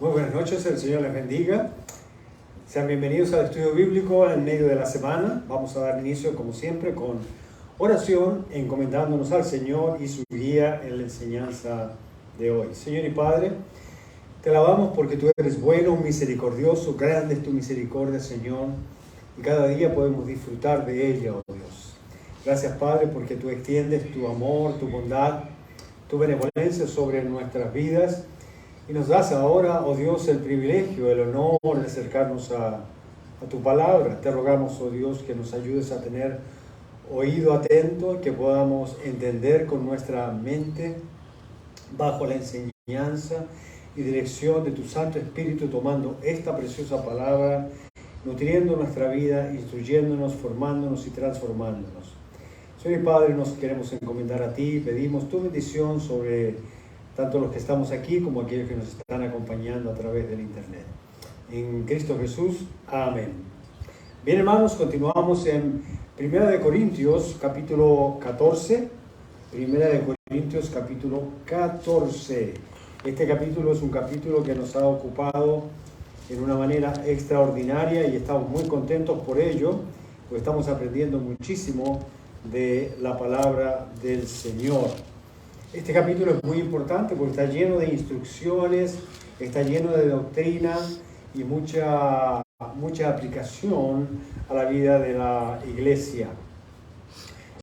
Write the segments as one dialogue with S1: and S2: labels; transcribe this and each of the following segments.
S1: Muy buenas noches, el Señor les bendiga. Sean bienvenidos al estudio bíblico en medio de la semana. Vamos a dar inicio, como siempre, con oración, encomendándonos al Señor y su guía en la enseñanza de hoy. Señor y Padre, te alabamos porque tú eres bueno, misericordioso, grande es tu misericordia, Señor, y cada día podemos disfrutar de ella, oh Dios. Gracias, Padre, porque tú extiendes tu amor, tu bondad, tu benevolencia sobre nuestras vidas. Y nos das ahora, oh Dios, el privilegio, el honor de acercarnos a tu palabra. Te rogamos, oh Dios, que nos ayudes a tener oído atento, que podamos entender con nuestra mente bajo la enseñanza y dirección de tu Santo Espíritu, tomando esta preciosa palabra, nutriendo nuestra vida, instruyéndonos, formándonos y transformándonos. Señor Padre, nos queremos encomendar a ti, pedimos tu bendición sobre tanto los que estamos aquí como aquellos que nos están acompañando a través del internet. En Cristo Jesús, amén. Bien, hermanos, continuamos en 1 Corintios capítulo 14. 1 Corintios capítulo 14. Este capítulo es un capítulo que nos ha ocupado en una manera extraordinaria y estamos muy contentos por ello, porque estamos aprendiendo muchísimo de la palabra del Señor. Este capítulo es muy importante porque está lleno de instrucciones, está lleno de doctrina y mucha aplicación a la vida de la iglesia.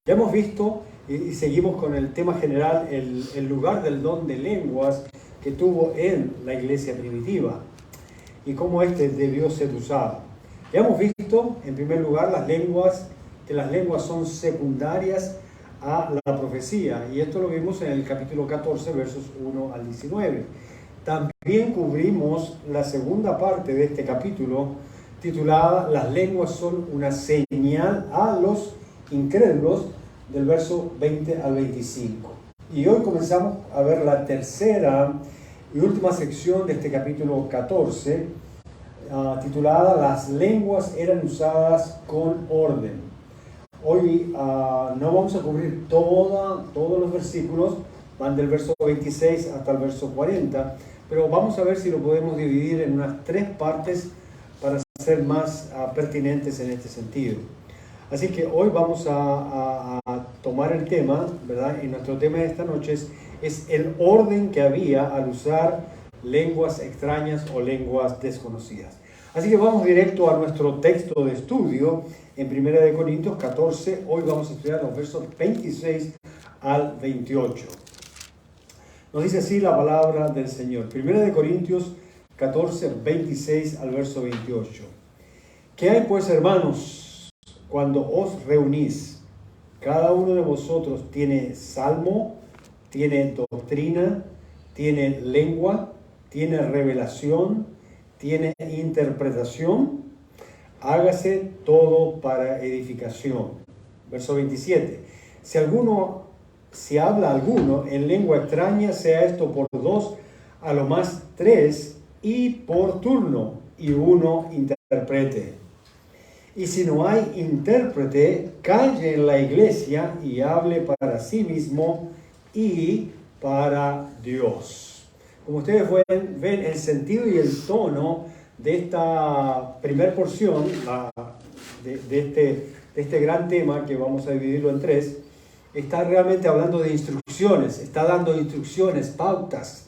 S1: Ya hemos visto y seguimos con el tema general, el lugar del don de lenguas que tuvo en la iglesia primitiva y cómo este debió ser usado. Ya hemos visto, en primer lugar, que las lenguas son secundarias a la profecía, y esto lo vimos en el capítulo 14, versos 1 al 19. También cubrimos la segunda parte de este capítulo, titulada Las lenguas son una señal a los incrédulos, del verso 20 al 25. Y hoy comenzamos a ver la tercera y última sección de este capítulo 14, titulada Las lenguas eran usadas con orden. Hoy no vamos a cubrir todos los versículos, van del verso 26 hasta el verso 40, pero vamos a ver si lo podemos dividir en unas 3 partes para ser más pertinentes en este sentido. Así que hoy vamos a tomar el tema, ¿verdad? Y nuestro tema de esta noche es el orden que había al usar lenguas extrañas o lenguas desconocidas. Así que vamos directo a nuestro texto de estudio en 1 Corintios 14. Hoy vamos a estudiar los versos 26 al 28. Nos dice así la palabra del Señor. 1 Corintios 14, 26 al verso 28. ¿Qué hay pues, hermanos, cuando os reunís? Cada uno de vosotros tiene salmo, tiene doctrina, tiene lengua, tiene revelación, tiene interpretación. Hágase todo para edificación. Verso 27. Si habla alguno en lengua extraña, sea esto por 2, a lo más 3, y por turno, y uno interprete. Y si no hay intérprete, calle en la iglesia y hable para sí mismo y para Dios. Como ustedes ven el sentido y el tono de esta primera porción, de este gran tema que vamos a dividirlo en 3, está realmente hablando de instrucciones, está dando instrucciones, pautas,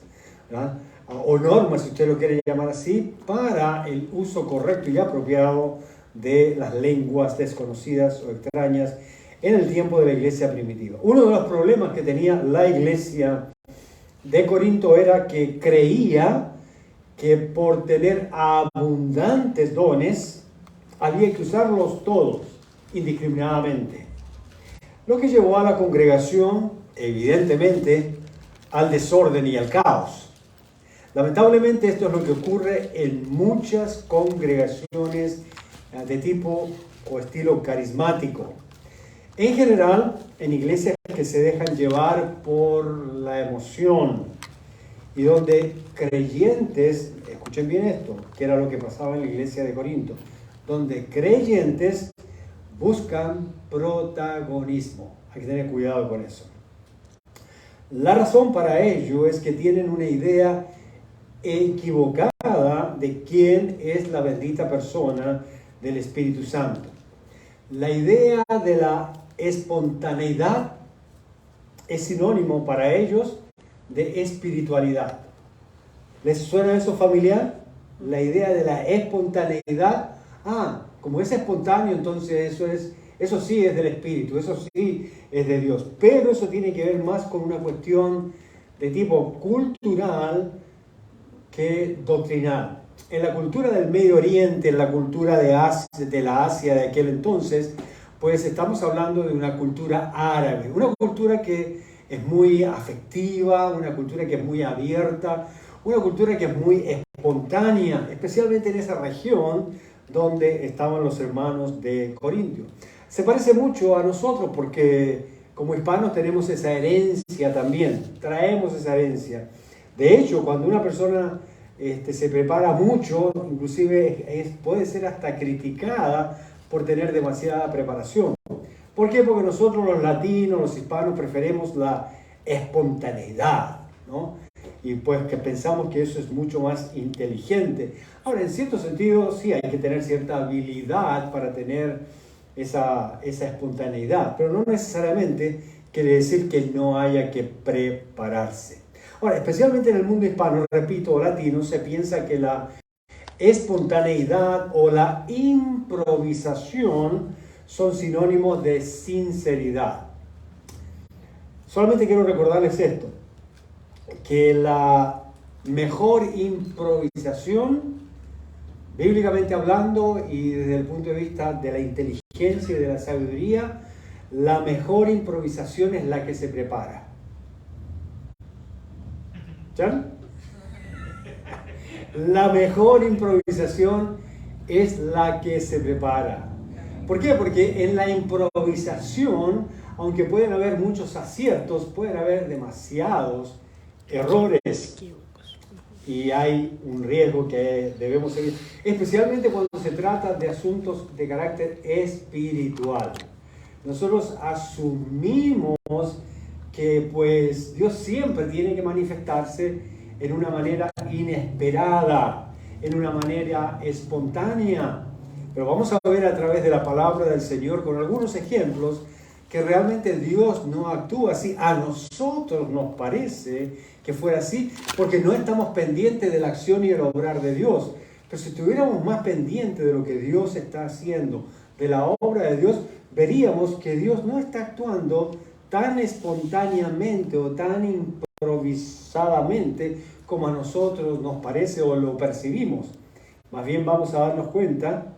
S1: ¿verdad? O normas, si usted lo quiere llamar así, para el uso correcto y apropiado de las lenguas desconocidas o extrañas en el tiempo de la iglesia primitiva. Uno de los problemas que tenía la iglesia de Corinto era que creía que por tener abundantes dones había que usarlos todos indiscriminadamente, lo que llevó a la congregación, evidentemente, al desorden y al caos. Lamentablemente esto es lo que ocurre en muchas congregaciones de tipo o estilo carismático. En general, en iglesias que se dejan llevar por la emoción y donde creyentes, escuchen bien esto, que era lo que pasaba en la iglesia de Corinto, donde creyentes buscan protagonismo. Hay que tener cuidado con eso. La razón para ello es que tienen una idea equivocada de quién es la bendita persona del Espíritu Santo. La idea de la espontaneidad es sinónimo para ellos de espiritualidad. ¿Les suena eso familiar? La idea de la espontaneidad. Como es espontáneo, entonces eso sí es del Espíritu, eso sí es de Dios. Pero eso tiene que ver más con una cuestión de tipo cultural que doctrinal. En la cultura del Medio Oriente, en la cultura de la Asia de aquel entonces, pues estamos hablando de una cultura árabe, una cultura que es muy afectiva, una cultura que es muy abierta, una cultura que es muy espontánea, especialmente en esa región donde estaban los hermanos de Corintio. Se parece mucho a nosotros porque como hispanos tenemos esa herencia también, traemos esa herencia. De hecho, cuando una persona se prepara mucho, inclusive puede ser hasta criticada por tener demasiada preparación. ¿Por qué? Porque nosotros los latinos, los hispanos, preferimos la espontaneidad, ¿no? Y pues que pensamos que eso es mucho más inteligente. Ahora, en cierto sentido, sí hay que tener cierta habilidad para tener esa espontaneidad, pero no necesariamente quiere decir que no haya que prepararse. Ahora, especialmente en el mundo hispano, repito, o latino, se piensa que la espontaneidad o la improvisación son sinónimos de sinceridad. Solamente quiero recordarles esto, que la mejor improvisación, bíblicamente hablando y desde el punto de vista de la inteligencia y de la sabiduría, la mejor improvisación es la que se prepara. ¿Ya? La mejor improvisación es la que se prepara. ¿Por qué? Porque en la improvisación, aunque pueden haber muchos aciertos, pueden haber demasiados errores y hay un riesgo que debemos seguir, especialmente cuando se trata de asuntos de carácter espiritual. Nosotros asumimos que pues Dios siempre tiene que manifestarse en una manera inesperada, en una manera espontánea. Pero vamos a ver a través de la palabra del Señor con algunos ejemplos que realmente Dios no actúa así. A nosotros nos parece que fuera así porque no estamos pendientes de la acción y el obrar de Dios. Pero si estuviéramos más pendientes de lo que Dios está haciendo, de la obra de Dios, veríamos que Dios no está actuando tan espontáneamente o tan improvisadamente como a nosotros nos parece o lo percibimos. Más bien vamos a darnos cuenta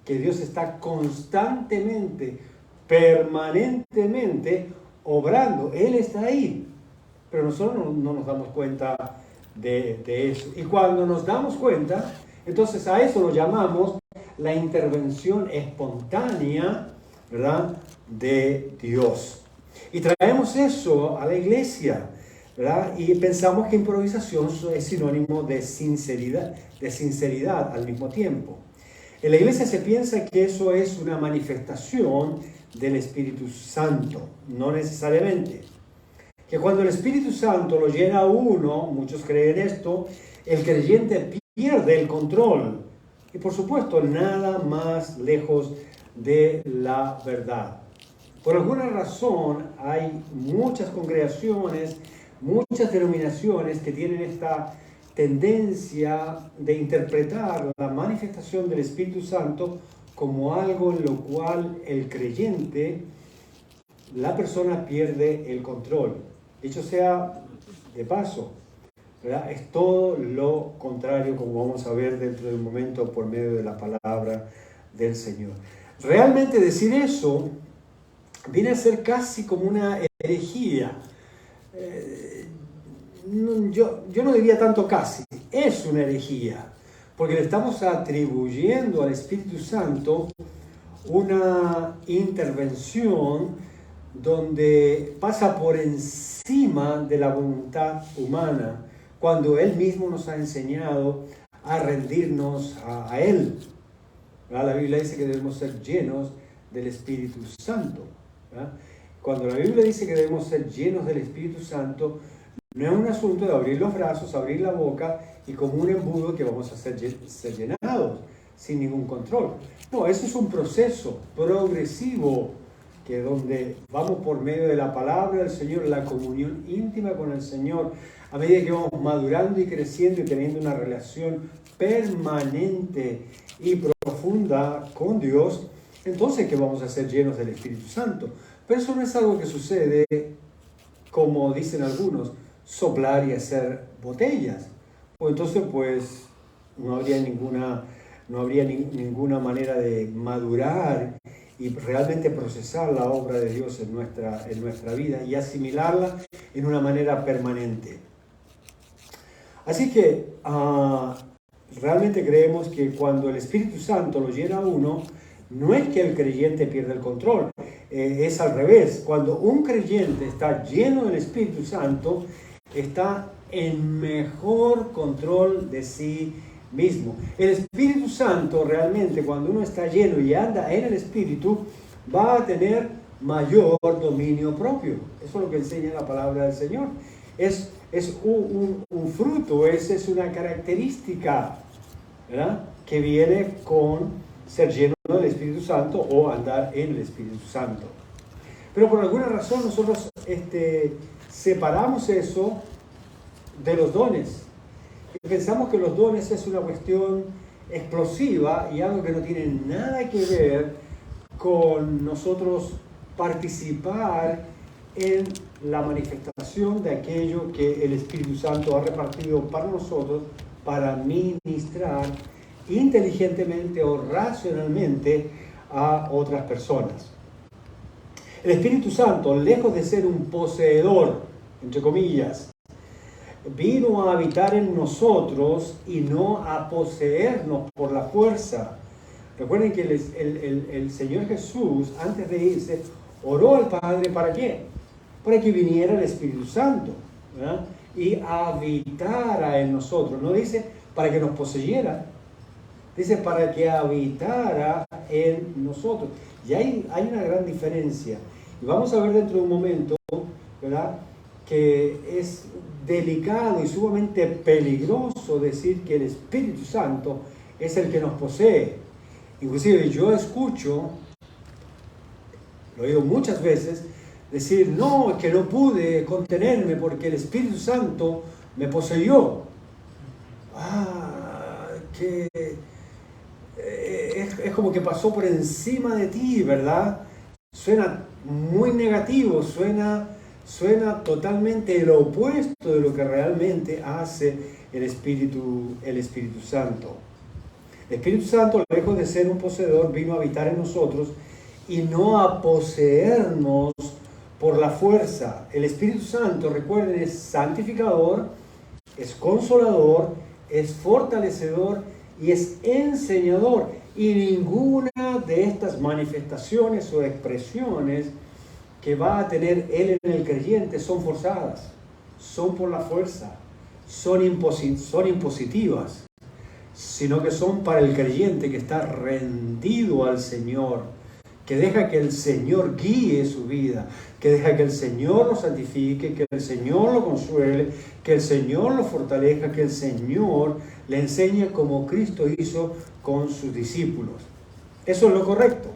S1: que Dios está constantemente, permanentemente obrando. Él está ahí, pero nosotros no nos damos cuenta de eso. Y cuando nos damos cuenta, entonces a eso lo llamamos la intervención espontánea, ¿verdad?, de Dios. Y traemos eso a la iglesia, ¿verdad? Y pensamos que improvisación es sinónimo de sinceridad al mismo tiempo. En la iglesia se piensa que eso es una manifestación del Espíritu Santo, no necesariamente. Que cuando el Espíritu Santo lo llena a uno, muchos creen esto, el creyente pierde el control. Y por supuesto, nada más lejos de la verdad. Por alguna razón hay muchas congregaciones, muchas denominaciones que tienen esta tendencia de interpretar la manifestación del Espíritu Santo como algo en lo cual el creyente, la persona pierde el control. Dicho sea de paso, ¿verdad?, es todo lo contrario, como vamos a ver dentro de un momento por medio de la palabra del Señor. Realmente decir eso viene a ser casi como una herejía. Yo no diría tanto casi, es una herejía, porque le estamos atribuyendo al Espíritu Santo una intervención donde pasa por encima de la voluntad humana, cuando Él mismo nos ha enseñado a rendirnos a Él. La Biblia dice que debemos ser llenos del Espíritu Santo. Cuando la Biblia dice que debemos ser llenos del Espíritu Santo, No es un asunto de abrir los brazos, abrir la boca y como un embudo que vamos a ser llenados sin ningún control. No, eso es un proceso progresivo que donde vamos por medio de la palabra del Señor, la comunión íntima con el Señor, a medida que vamos madurando y creciendo y teniendo una relación permanente y profunda con Dios, entonces que vamos a ser llenos del Espíritu Santo. Pero eso no es algo que sucede, como dicen algunos, soplar y hacer botellas. O entonces pues no habría ninguna manera de madurar y realmente procesar la obra de Dios en nuestra vida y asimilarla en una manera permanente. Así que realmente creemos que cuando el Espíritu Santo lo llena a uno, no es que el creyente pierda el control, es al revés. Cuando un creyente está lleno del Espíritu Santo, está en mejor control de sí mismo. El Espíritu Santo realmente, cuando uno está lleno y anda en el Espíritu, va a tener mayor dominio propio. Eso es lo que enseña la palabra del Señor. Es un fruto, es una característica, ¿verdad?, que viene con ser lleno del Espíritu Santo o andar en el Espíritu Santo. Pero por alguna razón nosotros separamos eso de los dones. Y pensamos que los dones es una cuestión explosiva y algo que no tiene nada que ver con nosotros participar en la manifestación de aquello que el Espíritu Santo ha repartido para nosotros para ministrar inteligentemente o racionalmente a otras personas. El Espíritu Santo, lejos de ser un poseedor, entre comillas, vino a habitar en nosotros y no a poseernos por la fuerza. Recuerden que el Señor Jesús, antes de irse, oró al Padre, ¿para qué? Para que viniera el Espíritu Santo, ¿verdad?, y habitara en nosotros. No dice para que nos poseyera, dice para que habitara en nosotros. Y hay una gran diferencia. Y vamos a ver dentro de un momento, ¿verdad?, que es delicado y sumamente peligroso decir que el Espíritu Santo es el que nos posee. Inclusive yo escucho, lo he oído muchas veces, decir, no, que no pude contenerme porque el Espíritu Santo me poseyó. Que es como que pasó por encima de ti, ¿verdad? Suena muy negativo, suena totalmente el opuesto de lo que realmente hace el Espíritu Santo. El Espíritu Santo, lejos de ser un poseedor, vino a habitar en nosotros y no a poseernos por la fuerza. El Espíritu Santo, recuerden, es santificador, es consolador, es fortalecedor y es enseñador. Y ninguna de estas manifestaciones o expresiones que va a tener Él en el creyente son forzadas, son por la fuerza, son impositivas, sino que son para el creyente que está rendido al Señor, que deja que el Señor guíe su vida, que deja que el Señor lo santifique, que el Señor lo consuele, que el Señor lo fortalezca, que el Señor le enseñe como Cristo hizo con sus discípulos. Eso es lo correcto.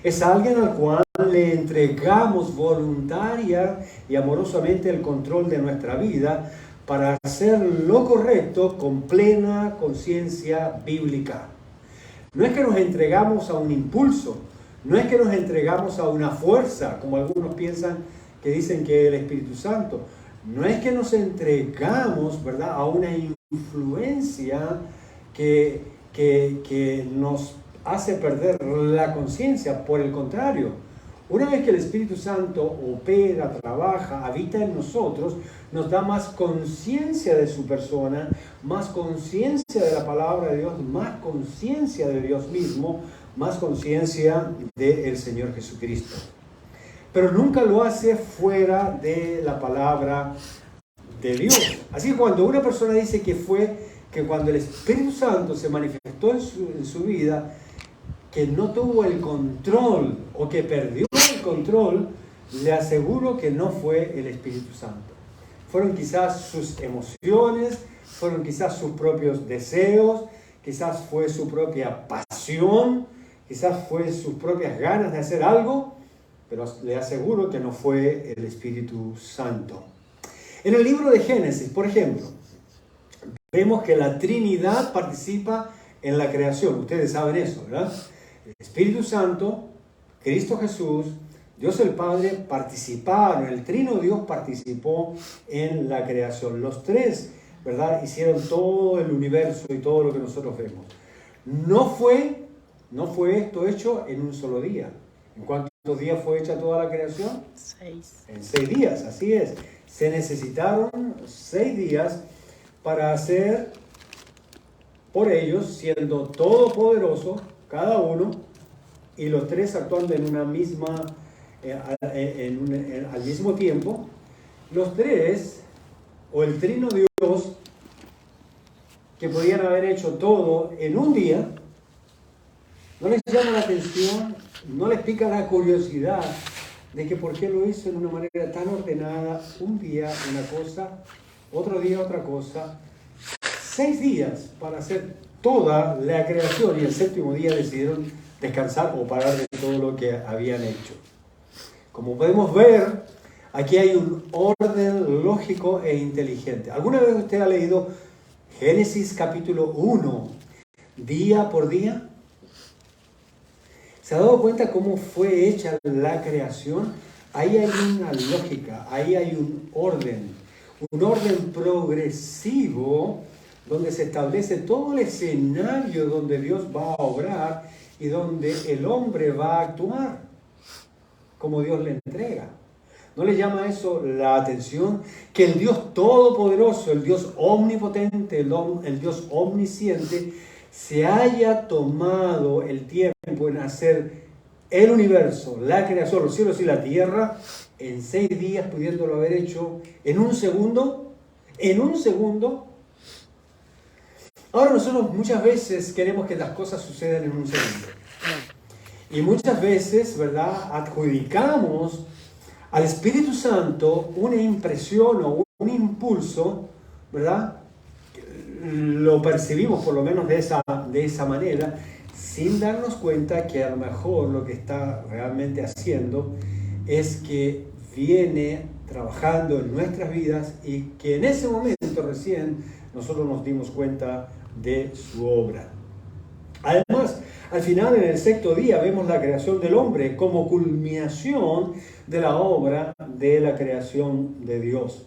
S1: Es alguien al cual le entregamos voluntaria y amorosamente el control de nuestra vida para hacer lo correcto con plena conciencia bíblica. No es que nos entregamos a un impulso, no es que nos entregamos a una fuerza, como algunos piensan que dicen que es el Espíritu Santo. No es que nos entregamos, ¿verdad?, a una influencia que nos hace perder la conciencia. Por el contrario, una vez que el Espíritu Santo opera, trabaja, habita en nosotros, nos da más conciencia de su persona, más conciencia de la palabra de Dios, más conciencia de Dios mismo, más conciencia del Señor Jesucristo. Pero nunca lo hace fuera de la palabra de Dios. Así que cuando una persona dice que cuando el Espíritu Santo se manifestó en su vida, que no tuvo el control o que perdió el control, le aseguro que no fue el Espíritu Santo. fueron quizás sus emociones, fueron quizás sus propios deseos, quizás fue su propia pasión, quizás fue sus propias ganas de hacer algo, pero le aseguro que no fue el Espíritu Santo. En el libro de Génesis, por ejemplo, vemos que la Trinidad participa en la creación. Ustedes saben eso, ¿verdad? El Espíritu Santo, Cristo Jesús, Dios el Padre participaron, el Trino Dios participó en la creación. Los tres, ¿verdad?, hicieron todo el universo y todo lo que nosotros vemos. No fue esto hecho en un solo día. ¿En cuántos días fue hecha toda la creación?
S2: 6.
S1: En 6 días, así es. Se necesitaron 6 días para hacer por ellos, siendo todopoderoso cada uno, y los tres actuando en una misma, al mismo tiempo. Los tres, o el Trino Dios, que podían haber hecho todo en un día, no les llama la atención, no les pica la curiosidad de que por qué lo hizo en una manera tan ordenada, un día una cosa, otro día otra cosa, 6 días para hacer toda la creación, y el séptimo día decidieron descansar o parar de todo lo que habían hecho. Como podemos ver, aquí hay un orden lógico e inteligente. ¿Alguna vez usted ha leído Génesis capítulo 1, día por día? ¿Se ha dado cuenta cómo fue hecha la creación? Ahí hay una lógica, ahí hay un orden progresivo donde se establece todo el escenario donde Dios va a obrar y donde el hombre va a actuar como Dios le entrega. ¿No le llama eso la atención? Que el Dios todopoderoso, el Dios omnipotente, el Dios omnisciente, se haya tomado el tiempo en hacer el universo, la creación, los cielos y la tierra, en 6 días, pudiéndolo haber hecho en un segundo. Ahora nosotros muchas veces queremos que las cosas sucedan en un segundo. Y muchas veces, ¿verdad?, adjudicamos al Espíritu Santo una impresión o un impulso, ¿verdad? Lo percibimos por lo menos de esa manera, sin darnos cuenta que a lo mejor lo que está realmente haciendo es que viene trabajando en nuestras vidas y que en ese momento recién nosotros nos dimos cuenta de su obra. Además, al final, en el 6º día, vemos la creación del hombre como culminación de la obra de la creación de Dios.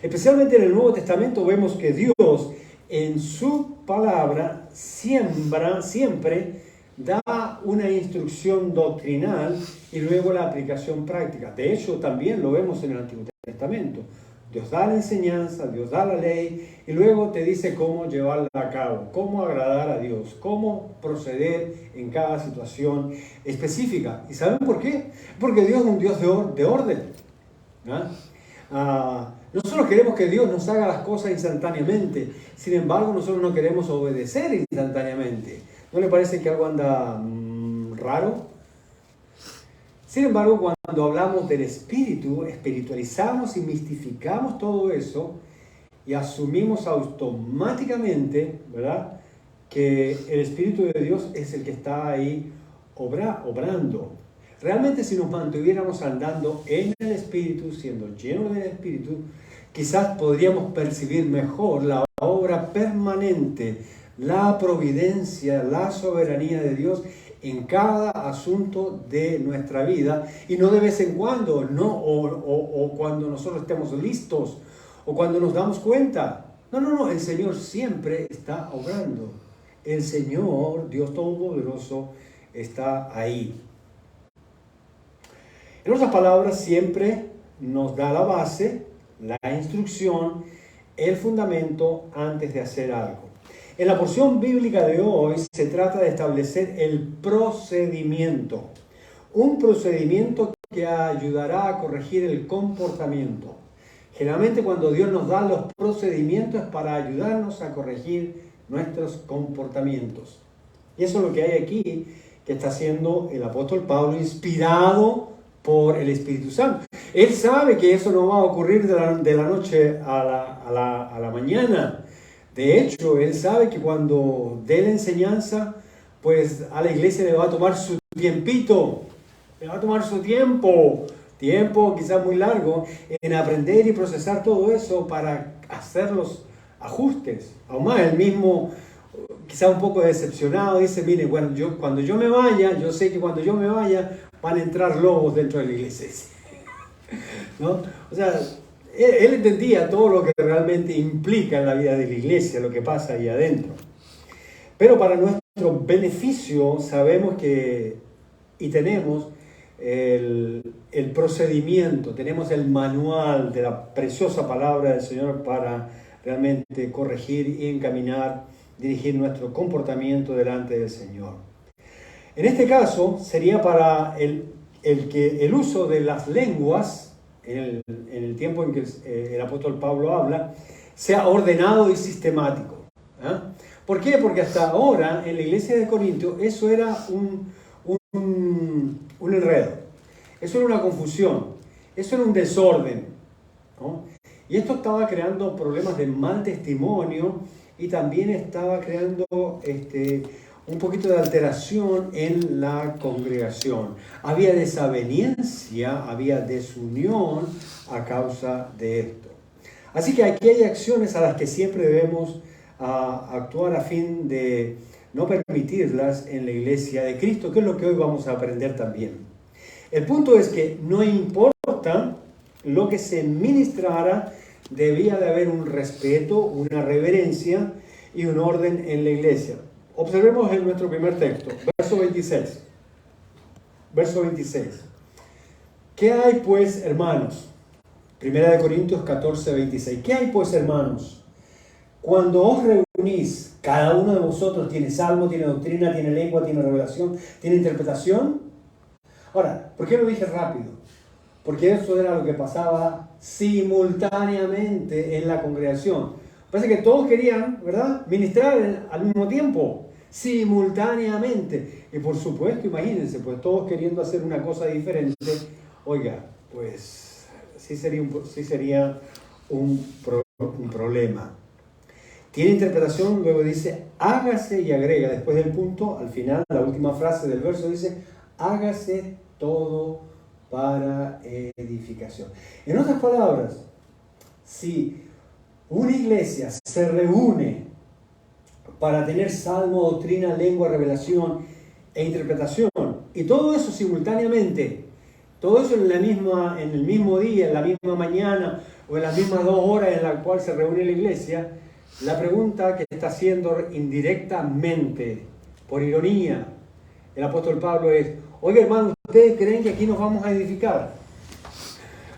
S1: Especialmente en el Nuevo Testamento vemos que Dios en su palabra siempre da una instrucción doctrinal y luego la aplicación práctica. De hecho, también lo vemos en el Antiguo Testamento. Dios da la enseñanza, Dios da la ley y luego te dice cómo llevarla a cabo, cómo agradar a Dios, cómo proceder en cada situación específica. ¿Y saben por qué? Porque Dios es un Dios de orden, ¿no? Nosotros queremos que Dios nos haga las cosas instantáneamente, sin embargo nosotros no queremos obedecer instantáneamente. ¿No le parece que algo anda raro? Sin embargo, cuando hablamos del Espíritu, espiritualizamos y mistificamos todo eso y asumimos automáticamente, ¿verdad?, que el Espíritu de Dios es el que está ahí obrando. Realmente, si nos mantuviéramos andando en el Espíritu, siendo llenos del Espíritu, quizás podríamos percibir mejor la obra permanente, la providencia, la soberanía de Dios en cada asunto de nuestra vida, y no de vez en cuando, o cuando nosotros estemos listos, o cuando nos damos cuenta. No, el Señor siempre está obrando. El Señor, Dios Todopoderoso, está ahí. En otras palabras, siempre nos da la base, la instrucción, el fundamento antes de hacer algo. En la porción bíblica de hoy se trata de establecer el procedimiento, un procedimiento que ayudará a corregir el comportamiento. Generalmente cuando Dios nos da los procedimientos es para ayudarnos a corregir nuestros comportamientos. Y eso es lo que hay aquí, que está haciendo el apóstol Pablo, inspirado por el Espíritu Santo. Él sabe que eso no va a ocurrir de la noche a la mañana. De hecho, él sabe que cuando dé la enseñanza, pues a la iglesia le va a tomar su tiempito, le va a tomar su tiempo quizás muy largo, en aprender y procesar todo eso para hacer los ajustes. Aún más, él mismo, quizás un poco decepcionado, dice, mire, bueno, cuando yo me vaya, yo sé que cuando yo me vaya van a entrar lobos dentro de la iglesia. ¿No? O sea, él entendía todo lo que realmente implica en la vida de la iglesia, lo que pasa ahí adentro. Pero para nuestro beneficio sabemos que, y tenemos el procedimiento, tenemos el manual de la preciosa palabra del Señor para realmente corregir y encaminar, dirigir nuestro comportamiento delante del Señor. En este caso sería para el uso de las lenguas, en el tiempo en que el apóstol Pablo habla, sea ordenado y sistemático. ¿Eh? ¿Por qué? Porque hasta ahora en la iglesia de Corinto eso era un enredo, eso era una confusión, eso era un desorden, ¿no? Y esto estaba creando problemas de mal testimonio y también estaba creando un poquito de alteración en la congregación. Había desaveniencia, había desunión a causa de esto. Así que aquí hay acciones a las que siempre debemos actuar a fin de no permitirlas en la iglesia de Cristo, que es lo que hoy vamos a aprender también. El punto es que no importa lo que se ministrara, debía de haber un respeto, una reverencia y un orden en la iglesia. Observemos en nuestro primer texto, verso 26. Verso 26. ¿Qué hay pues, hermanos? Primera de Corintios 14, 26. ¿Qué hay pues, hermanos? Cuando os reunís, cada uno de vosotros tiene salmo, tiene doctrina, tiene lengua, tiene revelación, tiene interpretación. Ahora, ¿por qué lo dije rápido? Porque eso era lo que pasaba simultáneamente en la congregación. Parece que todos querían, ¿verdad?, ministrar al mismo tiempo, simultáneamente. Y por supuesto, imagínense, pues todos queriendo hacer una cosa diferente. Oiga, pues sí sería un problema. Tiene interpretación, luego dice, hágase, y agrega después del punto, al final, la última frase del verso dice, hágase todo para edificación. En otras palabras, si una iglesia se reúne para tener salmo, doctrina, lengua, revelación e interpretación, y todo eso simultáneamente, todo eso en el mismo día, en la misma mañana o en las mismas 2 horas en las cuales se reúne la iglesia, la pregunta que está haciendo indirectamente, por ironía, el apóstol Pablo es, oye hermano, ¿ustedes creen que aquí nos vamos a edificar?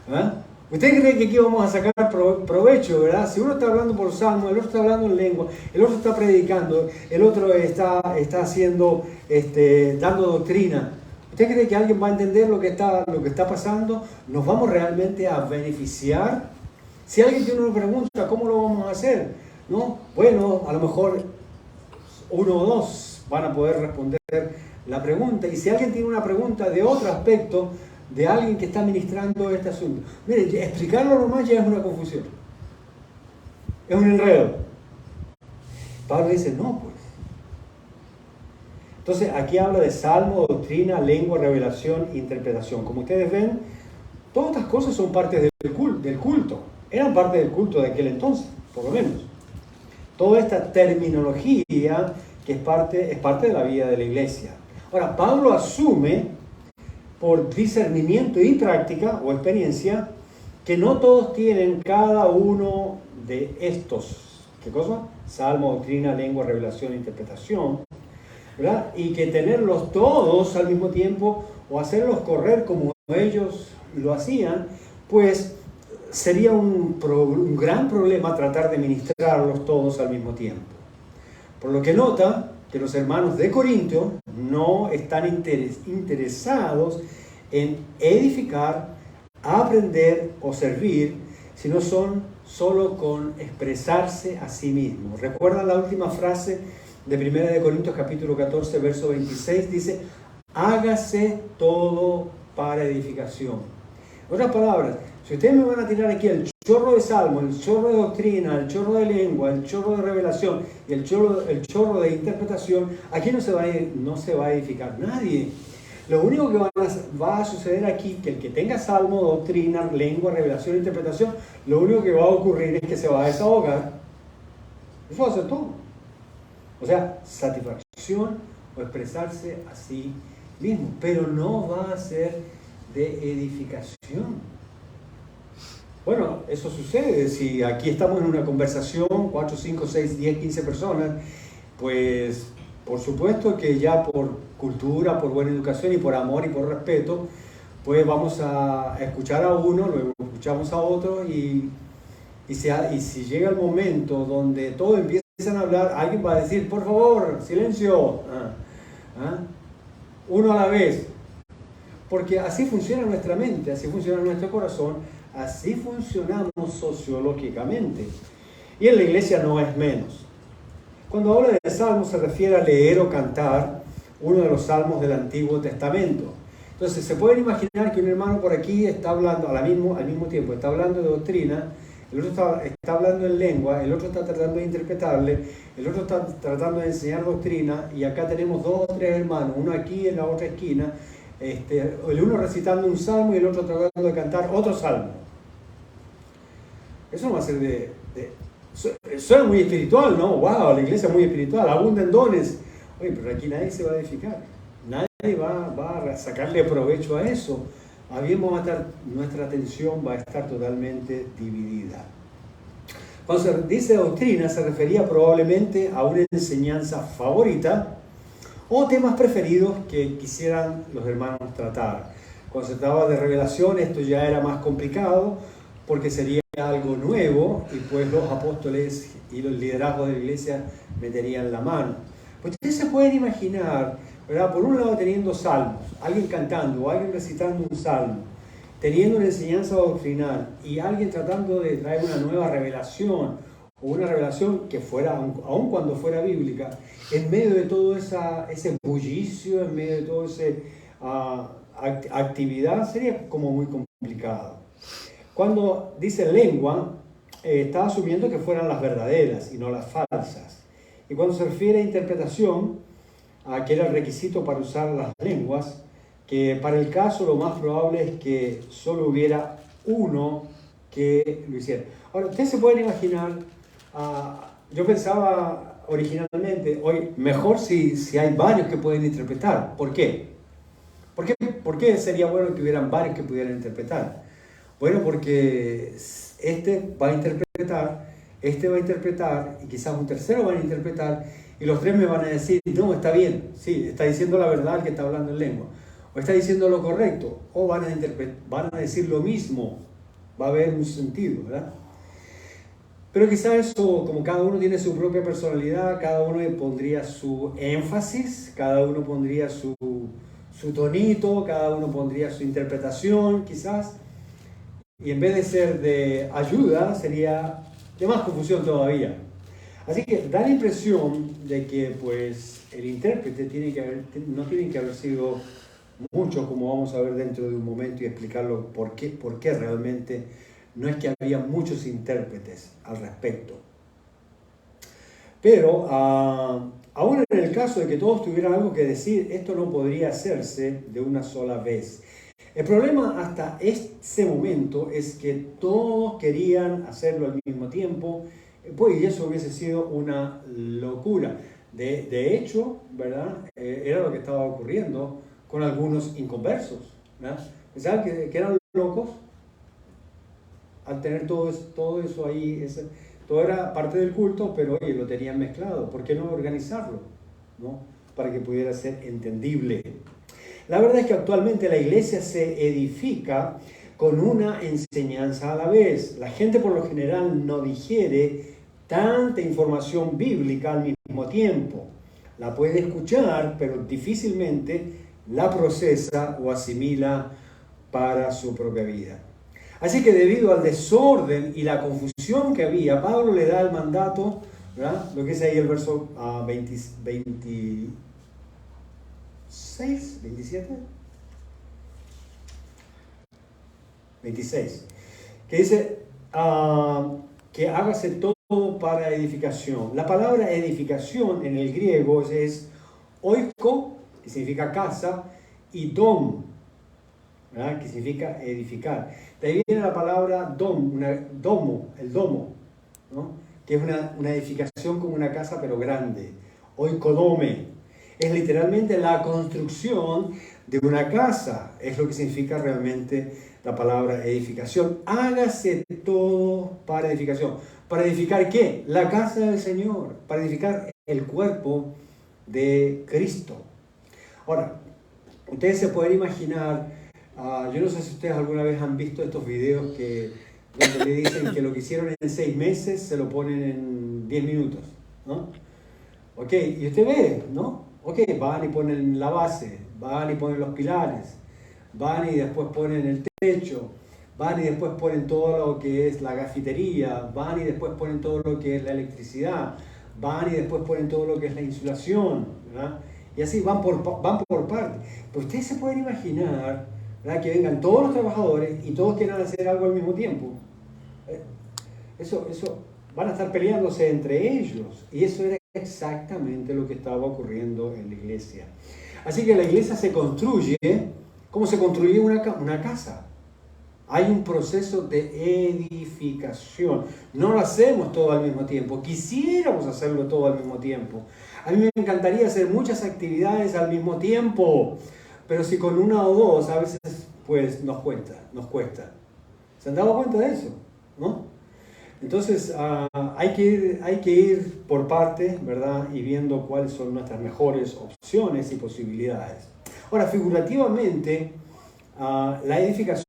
S1: ¿Ah? ¿Ustedes creen que aquí vamos a sacar provecho, verdad? Si uno está hablando por salmo, el otro está hablando en lengua, el otro está predicando, el otro está haciendo, dando doctrina. ¿Usted cree que alguien va a entender lo que está pasando? ¿Nos vamos realmente a beneficiar? Si alguien tiene una pregunta, ¿cómo lo vamos a hacer? ¿No? Bueno, a lo mejor 1 o 2 van a poder responder la pregunta. Y si alguien tiene una pregunta de otro aspecto, de alguien que está ministrando este asunto, mire, explicarlo nomás ya es una confusión. Es un enredo. Pablo dice, no, pues. Entonces, aquí habla de salmo, doctrina, lengua, revelación, interpretación. Como ustedes ven, todas estas cosas son parte del culto. Eran parte del culto de aquel entonces, por lo menos. Toda esta terminología que es parte de la vida de la iglesia. Ahora, Pablo asume, por discernimiento y práctica o experiencia, que no todos tienen cada uno de estos. ¿Qué cosa? Salmo, doctrina, lengua, revelación, interpretación. ¿Verdad? Y que tenerlos todos al mismo tiempo o hacerlos correr como ellos lo hacían, pues sería un gran problema tratar de ministrarlos todos al mismo tiempo. Por lo que nota que los hermanos de Corinto no están interesados en edificar, aprender o servir, sino son solo con expresarse a sí mismos. ¿Recuerdan la última frase de 1 Corintios capítulo 14, verso 26? Dice, hágase todo para edificación. En otras palabras, si ustedes me van a tirar aquí el chorro de salmo, el chorro de doctrina, el chorro de lengua, el chorro de revelación y el chorro de interpretación, aquí no se va a edificar nadie. Lo único que va a suceder aquí, que el que tenga salmo, doctrina, lengua, revelación e interpretación, lo único que va a ocurrir es que se va a desahogar. Eso va a ser todo. O sea, satisfacción o expresarse a sí mismo, pero no va a ser de edificación. Bueno, eso sucede. Si aquí estamos en una conversación, 4, 5, 6, 10, 15 personas, pues por supuesto que ya por cultura, por buena educación y por amor y por respeto, pues vamos a escuchar a uno, luego escuchamos a otro y si llega el momento donde todos empiezan a hablar, alguien va a decir, por favor, silencio, uno a la vez. Porque así funciona nuestra mente, así funciona nuestro corazón, así funcionamos sociológicamente. Y en la iglesia no es menos. Cuando habla de salmos se refiere a leer o cantar uno de los salmos del Antiguo Testamento. Entonces se pueden imaginar que un hermano por aquí está hablando al mismo tiempo, está hablando de doctrina, el otro está hablando en lengua, el otro está tratando de interpretarle, el otro está tratando de enseñar doctrina, y acá tenemos 2 o 3 hermanos, uno aquí en la otra esquina, el uno recitando un salmo y el otro tratando de cantar otro salmo. Eso no va a ser suena muy espiritual, ¿no? ¡Wow! La iglesia es muy espiritual, abundan dones. Oye, pero aquí nadie se va a edificar. Nadie va a sacarle provecho a eso. Nuestra atención va a estar totalmente dividida. Cuando se dice doctrina, se refería probablemente a una enseñanza favorita o temas preferidos que quisieran los hermanos tratar. Cuando se trataba de revelación, esto ya era más complicado porque sería algo nuevo y pues los apóstoles y los liderazgos de la iglesia meterían la mano. Pues ustedes se pueden imaginar, ¿verdad? Por un lado teniendo salmos, alguien cantando o alguien recitando un salmo, teniendo una enseñanza doctrinal y alguien tratando de traer una nueva revelación o una revelación que fuera, aun cuando fuera bíblica, en medio de todo ese bullicio, en medio de toda esa actividad, sería como muy complicado. Cuando dice lengua, está asumiendo que fueran las verdaderas y no las falsas. Y cuando se refiere a interpretación, que era el requisito para usar las lenguas, que para el caso lo más probable es que solo hubiera uno que lo hiciera. Ahora, ustedes se pueden imaginar, yo pensaba originalmente, hoy mejor si hay varios que pueden interpretar. ¿Por qué? ¿Por qué sería bueno que hubieran varios que pudieran interpretar? Bueno, porque este va a interpretar y quizás un tercero va a interpretar y los 3 me van a decir, no, está bien, sí, está diciendo la verdad el que está hablando en lengua, o está diciendo lo correcto, o van a decir lo mismo, va a haber un sentido, ¿verdad? Pero quizás eso, como cada uno tiene su propia personalidad, cada uno pondría su énfasis, cada uno pondría su tonito, cada uno pondría su interpretación, quizás. Y en vez de ser de ayuda, sería de más confusión todavía. Así que da la impresión de que pues, el intérprete no tiene que haber sido muchos, como vamos a ver dentro de un momento y explicarlo por qué realmente no es que había muchos intérpretes al respecto. Pero aún en el caso de que todos tuvieran algo que decir, esto no podría hacerse de una sola vez. El problema hasta ese momento es que todos querían hacerlo al mismo tiempo, pues y eso hubiese sido una locura. De hecho, ¿verdad? Era lo que estaba ocurriendo con algunos inconversos, ¿verdad? Pensaban que eran locos al tener todo eso ahí, todo era parte del culto, pero oye, lo tenían mezclado. ¿Por qué no organizarlo? ¿No? Para que pudiera ser entendible. La verdad es que actualmente la iglesia se edifica con una enseñanza a la vez. La gente por lo general no digiere tanta información bíblica al mismo tiempo. La puede escuchar, pero difícilmente la procesa o asimila para su propia vida. Así que debido al desorden y la confusión que había, Pablo le da el mandato, ¿verdad? Lo que es ahí el verso 26, 27. 26, que dice que hágase todo para edificación. La palabra edificación en el griego es oiko, que significa casa, y dom, ¿verdad? Que significa edificar. De ahí viene la palabra domo, el domo, ¿no? Que es una edificación como una casa pero grande. Oikodome es literalmente la construcción de una casa, es lo que significa realmente la palabra edificación. Hágase todo para edificación. ¿Para edificar qué? La casa del Señor, para edificar el cuerpo de Cristo. Ahora, ustedes se pueden imaginar, yo no sé si ustedes alguna vez han visto estos videos donde le dicen que lo que hicieron en 6 meses se lo ponen en 10 minutos, ¿no? Ok, y usted ve, ¿no? Ok, van y ponen la base, van y ponen los pilares, van y después ponen el techo, van y después ponen todo lo que es la gafitería, van y después ponen todo lo que es la electricidad, van y después ponen todo lo que es la insulación, ¿verdad? Y así van por partes. Pero ustedes se pueden imaginar, ¿verdad?, que vengan todos los trabajadores y todos quieran hacer algo al mismo tiempo. Eso van a estar peleándose entre ellos. Y eso era exactamente lo que estaba ocurriendo en la iglesia. Así que la iglesia se construye como se construye una casa. Hay un proceso de edificación. No lo hacemos todo al mismo tiempo. Quisiéramos hacerlo todo al mismo tiempo. A mí me encantaría hacer muchas actividades al mismo tiempo. Pero si con una o dos a veces pues nos cuesta. ¿Se han dado cuenta de eso? ¿No? Entonces hay que ir por partes, ¿verdad? Y viendo cuáles son nuestras mejores opciones y posibilidades. Ahora, figurativamente, la edificación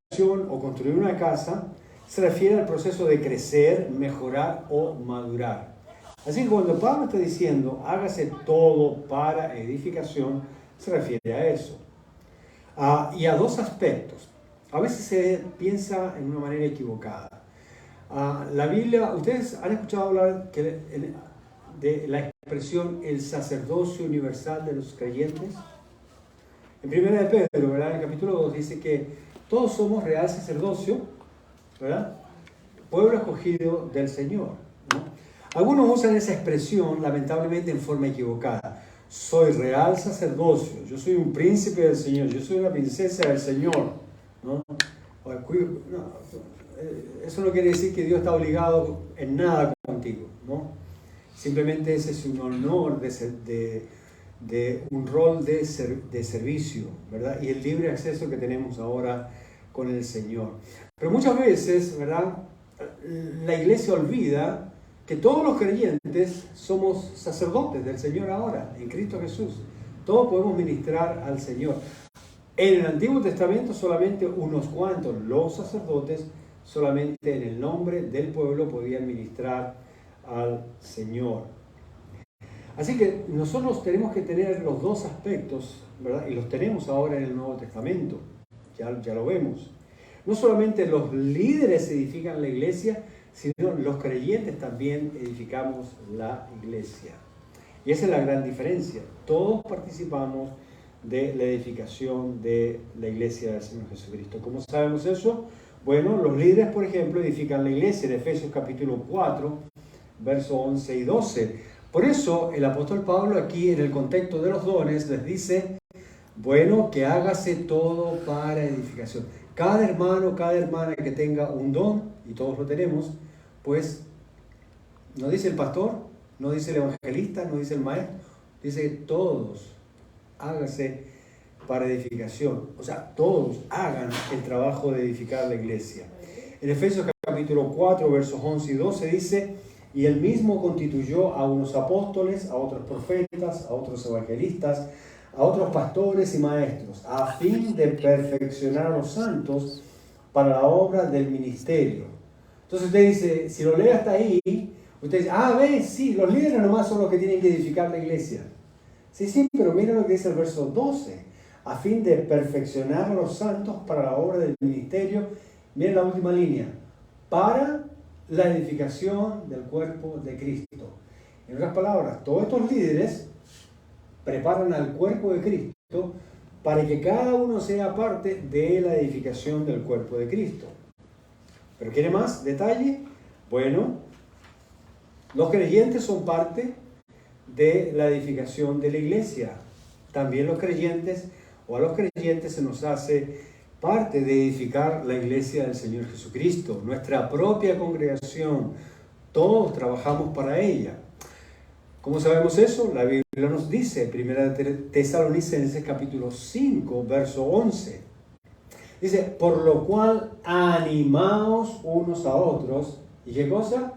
S1: o construir una casa se refiere al proceso de crecer, mejorar o madurar. Así que cuando Pablo está diciendo hágase todo para edificación, se refiere a eso. Y a dos aspectos. A veces se piensa en una manera equivocada. La Biblia, ¿ustedes han escuchado hablar de la expresión el sacerdocio universal de los creyentes? En 1 de Pedro, ¿verdad?, en el capítulo 2 dice que todos somos real sacerdocio, ¿verdad?, pueblo escogido del Señor, ¿no? Algunos usan esa expresión lamentablemente en forma equivocada. Soy real sacerdocio, yo soy un príncipe del Señor, yo soy una princesa del Señor, ¿no? Eso no quiere decir que Dios está obligado en nada contigo, ¿no? Simplemente ese es un honor de un rol de servicio, ¿verdad? Y el libre acceso que tenemos ahora con el Señor. Pero muchas veces, ¿verdad?, la iglesia olvida que todos los creyentes somos sacerdotes del Señor ahora, en Cristo Jesús. Todos podemos ministrar al Señor. En el Antiguo Testamento solamente unos cuantos, los sacerdotes, solamente en el nombre del pueblo podían ministrar al Señor. Así que nosotros tenemos que tener los dos aspectos, ¿verdad? Y los tenemos ahora en el Nuevo Testamento, ya lo vemos. No solamente los líderes edifican la iglesia, sino los creyentes también edificamos la iglesia. Y esa es la gran diferencia. Todos participamos de la edificación de la iglesia del Señor Jesucristo. ¿Cómo sabemos eso? Bueno, los líderes, por ejemplo, edifican la iglesia en Efesios capítulo 4, versos 11 y 12. Por eso el apóstol Pablo aquí en el contexto de los dones les dice, bueno, que hágase todo para edificación. Cada hermano, cada hermana que tenga un don, y todos lo tenemos, pues no dice el pastor, no dice el evangelista, no dice el maestro, dice todos, hágase para edificación. O sea, todos hagan el trabajo de edificar la iglesia. En Efesios capítulo 4, versos 11 y 12 dice, y él mismo constituyó a unos apóstoles, a otros profetas, a otros evangelistas, a otros pastores y maestros, a fin de perfeccionar a los santos para la obra del ministerio. Entonces usted dice, si lo lee hasta ahí, usted dice, ve, sí, los líderes nomás son los que tienen que edificar la iglesia. Sí, pero mira lo que dice el verso 12, a fin de perfeccionar a los santos para la obra del ministerio. Miren la última línea, para la edificación del cuerpo de Cristo. En otras palabras, todos estos líderes preparan al cuerpo de Cristo para que cada uno sea parte de la edificación del cuerpo de Cristo. ¿Pero quiere más detalle? Bueno, los creyentes son parte de la edificación de la iglesia. También los creyentes, o a los creyentes se nos hace parte de edificar la iglesia del Señor Jesucristo, nuestra propia congregación. Todos trabajamos para ella. ¿Cómo sabemos eso? La Biblia nos dice, 1 Tesalonicenses capítulo 5, verso 11. Dice, por lo cual animaos unos a otros. ¿Y qué cosa?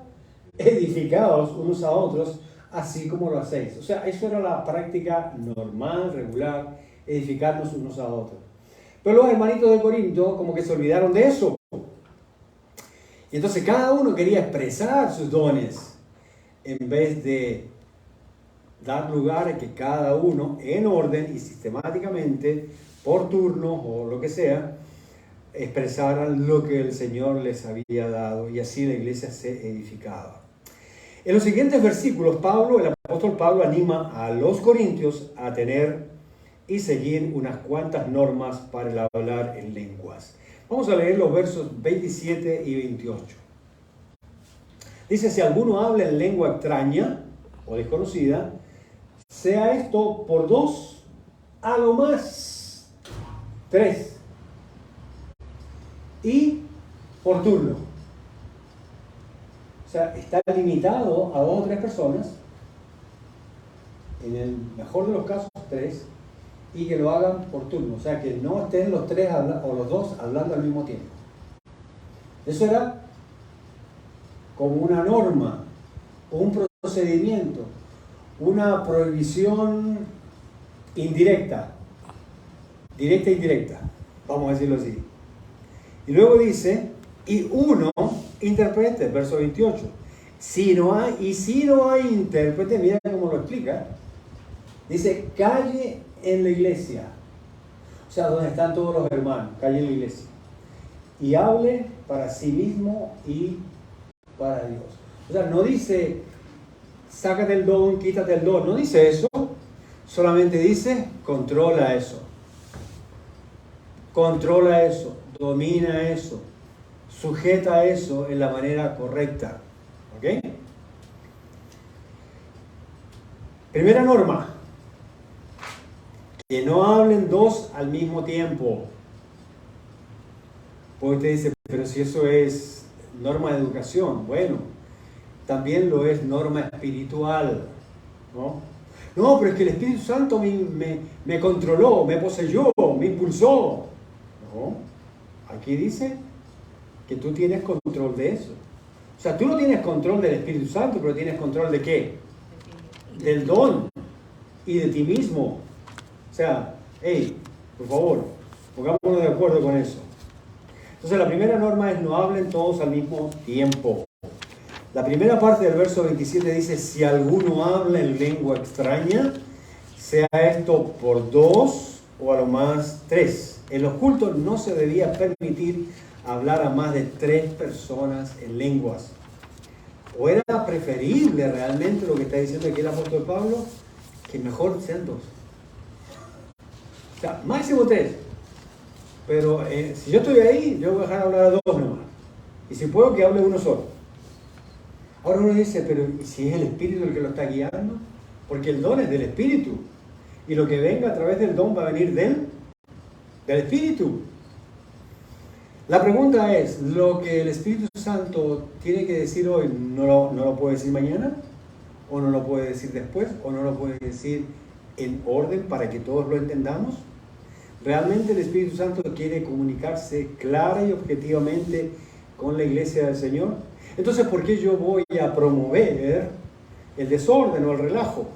S1: Edificaos unos a otros, así como lo hacéis. O sea, eso era la práctica normal, regular, edificarnos unos a otros. Pero los hermanitos de Corinto como que se olvidaron de eso. Y entonces cada uno quería expresar sus dones en vez de dar lugar a que cada uno en orden y sistemáticamente, por turno o lo que sea, expresaran lo que el Señor les había dado y así la iglesia se edificaba. En los siguientes versículos, el apóstol Pablo anima a los corintios a tener y seguir unas cuantas normas para el hablar en lenguas. Vamos a leer los versos 27 y 28. Dice, si alguno habla en lengua extraña o desconocida, sea esto por 2, a lo más 3, y por turno. O sea, está limitado a 2 o 3 personas, en el mejor de los casos 3, y que lo hagan por turno. O sea, que no estén los 3 o los 2 hablando al mismo tiempo. Eso era como una norma, un procedimiento, una prohibición indirecta, directa e indirecta, vamos a decirlo así. Y luego dice, y uno intérprete, verso 28. Si no hay intérprete, mira cómo lo explica. Dice, calle en la iglesia. O sea, donde están todos los hermanos, calle en la iglesia. Y hable para sí mismo y para Dios. O sea, no dice, sácate el don, quítate el don. No dice eso. Solamente dice, controla eso. Controla eso. Domina eso. Sujeta eso en la manera correcta. ¿Ok? Primera norma. Que no hablen 2 al mismo tiempo. Porque usted dice, pero si eso es norma de educación. Bueno, también lo es norma espiritual. ¿No? No, pero es que el Espíritu Santo me controló, me poseyó, me impulsó. No, aquí dice que tú tienes control de eso. O sea, tú no tienes control del Espíritu Santo, pero tienes control ¿de qué? Del don y de ti mismo. O sea, hey, por favor, pongámonos de acuerdo con eso. Entonces la primera norma es no hablen todos al mismo tiempo. La primera parte del verso 27 dice, si alguno habla en lengua extraña, sea esto por 2 o a lo más 3. En los cultos no se debía permitir hablar a más de 3 personas en lenguas. ¿O era preferible realmente lo que está diciendo aquí el apóstol Pablo? Que mejor sean 2. O sea, máximo 3. Pero si yo estoy ahí, yo voy a dejar hablar a 2 nomás. Y si puedo, que hable uno solo. Ahora uno dice, pero ¿y si es el Espíritu el que lo está guiando? Porque el don es del Espíritu. Y lo que venga a través del don va a venir del Espíritu. La pregunta es, ¿lo que el Espíritu Santo tiene que decir hoy no lo puede decir mañana? ¿O no lo puede decir después? ¿O no lo puede decir en orden para que todos lo entendamos? ¿Realmente el Espíritu Santo quiere comunicarse clara y objetivamente con la iglesia del Señor? Entonces, ¿por qué yo voy a promover el desorden o el relajo?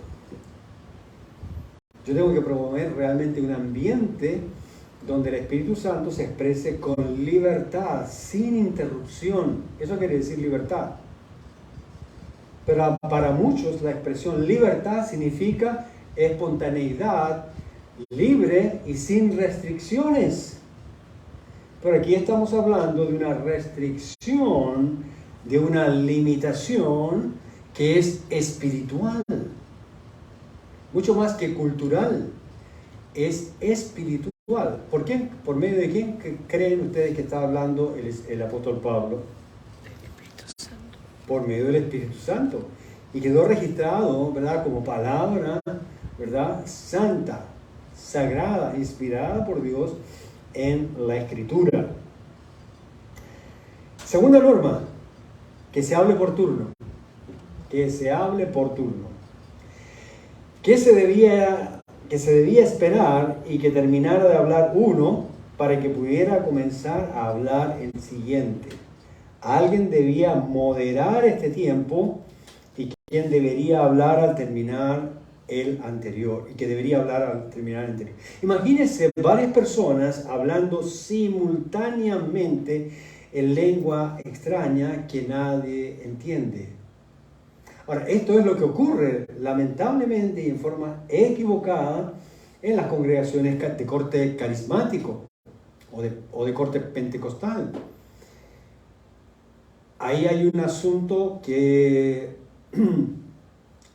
S1: Yo tengo que promover realmente un ambiente donde el Espíritu Santo se exprese con libertad, sin interrupción. Eso quiere decir libertad. Pero para muchos la expresión libertad significa espontaneidad, libre y sin restricciones. Pero aquí estamos hablando de una restricción, de una limitación que es espiritual, mucho más que cultural, es espiritual. espiritual. ¿Por qué? ¿Por medio de quién creen ustedes que está hablando el apóstol Pablo? Por medio del Espíritu Santo. Y quedó registrado, ¿verdad?, como palabra, ¿verdad?, santa, sagrada, inspirada por Dios en la Escritura. Segunda norma, que se hable por turno. Que se hable por turno. Que se debía esperar y que terminara de hablar uno para que pudiera comenzar a hablar el siguiente. Alguien debía moderar este tiempo y quien debería hablar al terminar el anterior. Y que debería hablar al terminar el anterior. Imagínense varias personas hablando simultáneamente en lengua extraña que nadie entiende. Ahora, esto es lo que ocurre lamentablemente y en forma equivocada en las congregaciones de corte carismático o de corte pentecostal. Ahí hay un asunto que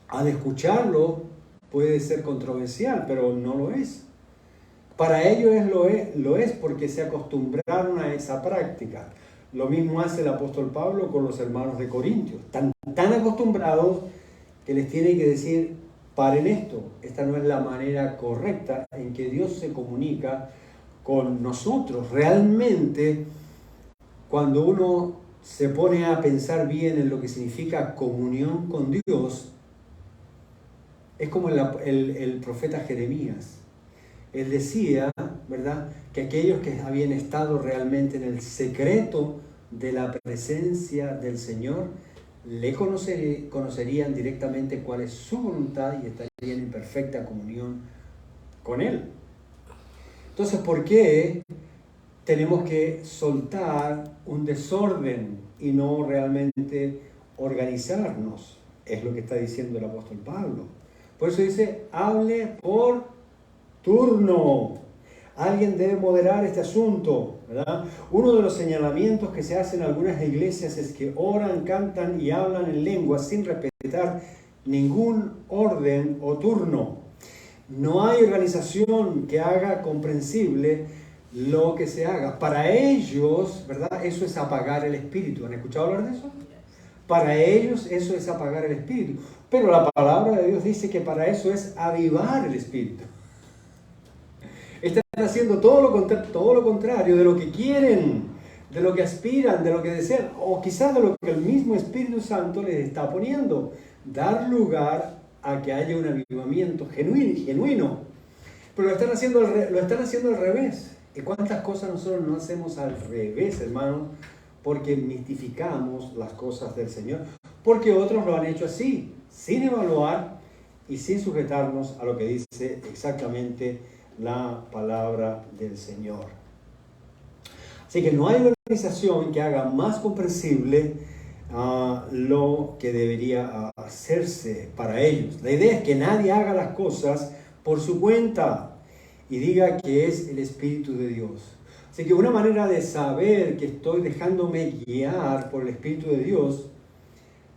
S1: al escucharlo puede ser controversial, pero no lo es. Para ellos lo es porque se acostumbraron a esa práctica. Lo mismo hace el apóstol Pablo con los hermanos de Corintios. Están tan acostumbrados que les tiene que decir, paren esto. Esta no es la manera correcta en que Dios se comunica con nosotros. Realmente, cuando uno se pone a pensar bien en lo que significa comunión con Dios, es como el profeta Jeremías. Él decía, ¿verdad?, que aquellos que habían estado realmente en el secreto de la presencia del Señor, le conocerían directamente cuál es su voluntad y estarían en perfecta comunión con Él. Entonces, ¿por qué tenemos que soltar un desorden y no realmente organizarnos? Es lo que está diciendo el apóstol Pablo. Por eso dice, hable por turno. Alguien debe moderar este asunto, ¿verdad? Uno de los señalamientos que se hacen en algunas iglesias es que oran, cantan y hablan en lenguas sin respetar ningún orden o turno. No hay organización que haga comprensible lo que se haga. Para ellos, ¿verdad?, eso es apagar el espíritu. ¿Han escuchado hablar de eso? Para ellos eso es apagar el espíritu. Pero la palabra de Dios dice que para eso es avivar el espíritu. Están haciendo todo lo contrario de lo que quieren, de lo que aspiran, de lo que desean, o quizás de lo que el mismo Espíritu Santo les está poniendo. Dar lugar a que haya un avivamiento genuino. Pero lo están haciendo al revés. ¿Y cuántas cosas nosotros no hacemos al revés, hermanos? Porque mistificamos las cosas del Señor. Porque otros lo han hecho así, sin evaluar y sin sujetarnos a lo que dice exactamente la palabra del Señor. Así que no hay organización que haga más comprensible lo que debería hacerse para ellos. La idea es que nadie haga las cosas por su cuenta y diga que es el Espíritu de Dios. Así que una manera de saber que estoy dejándome guiar por el Espíritu de Dios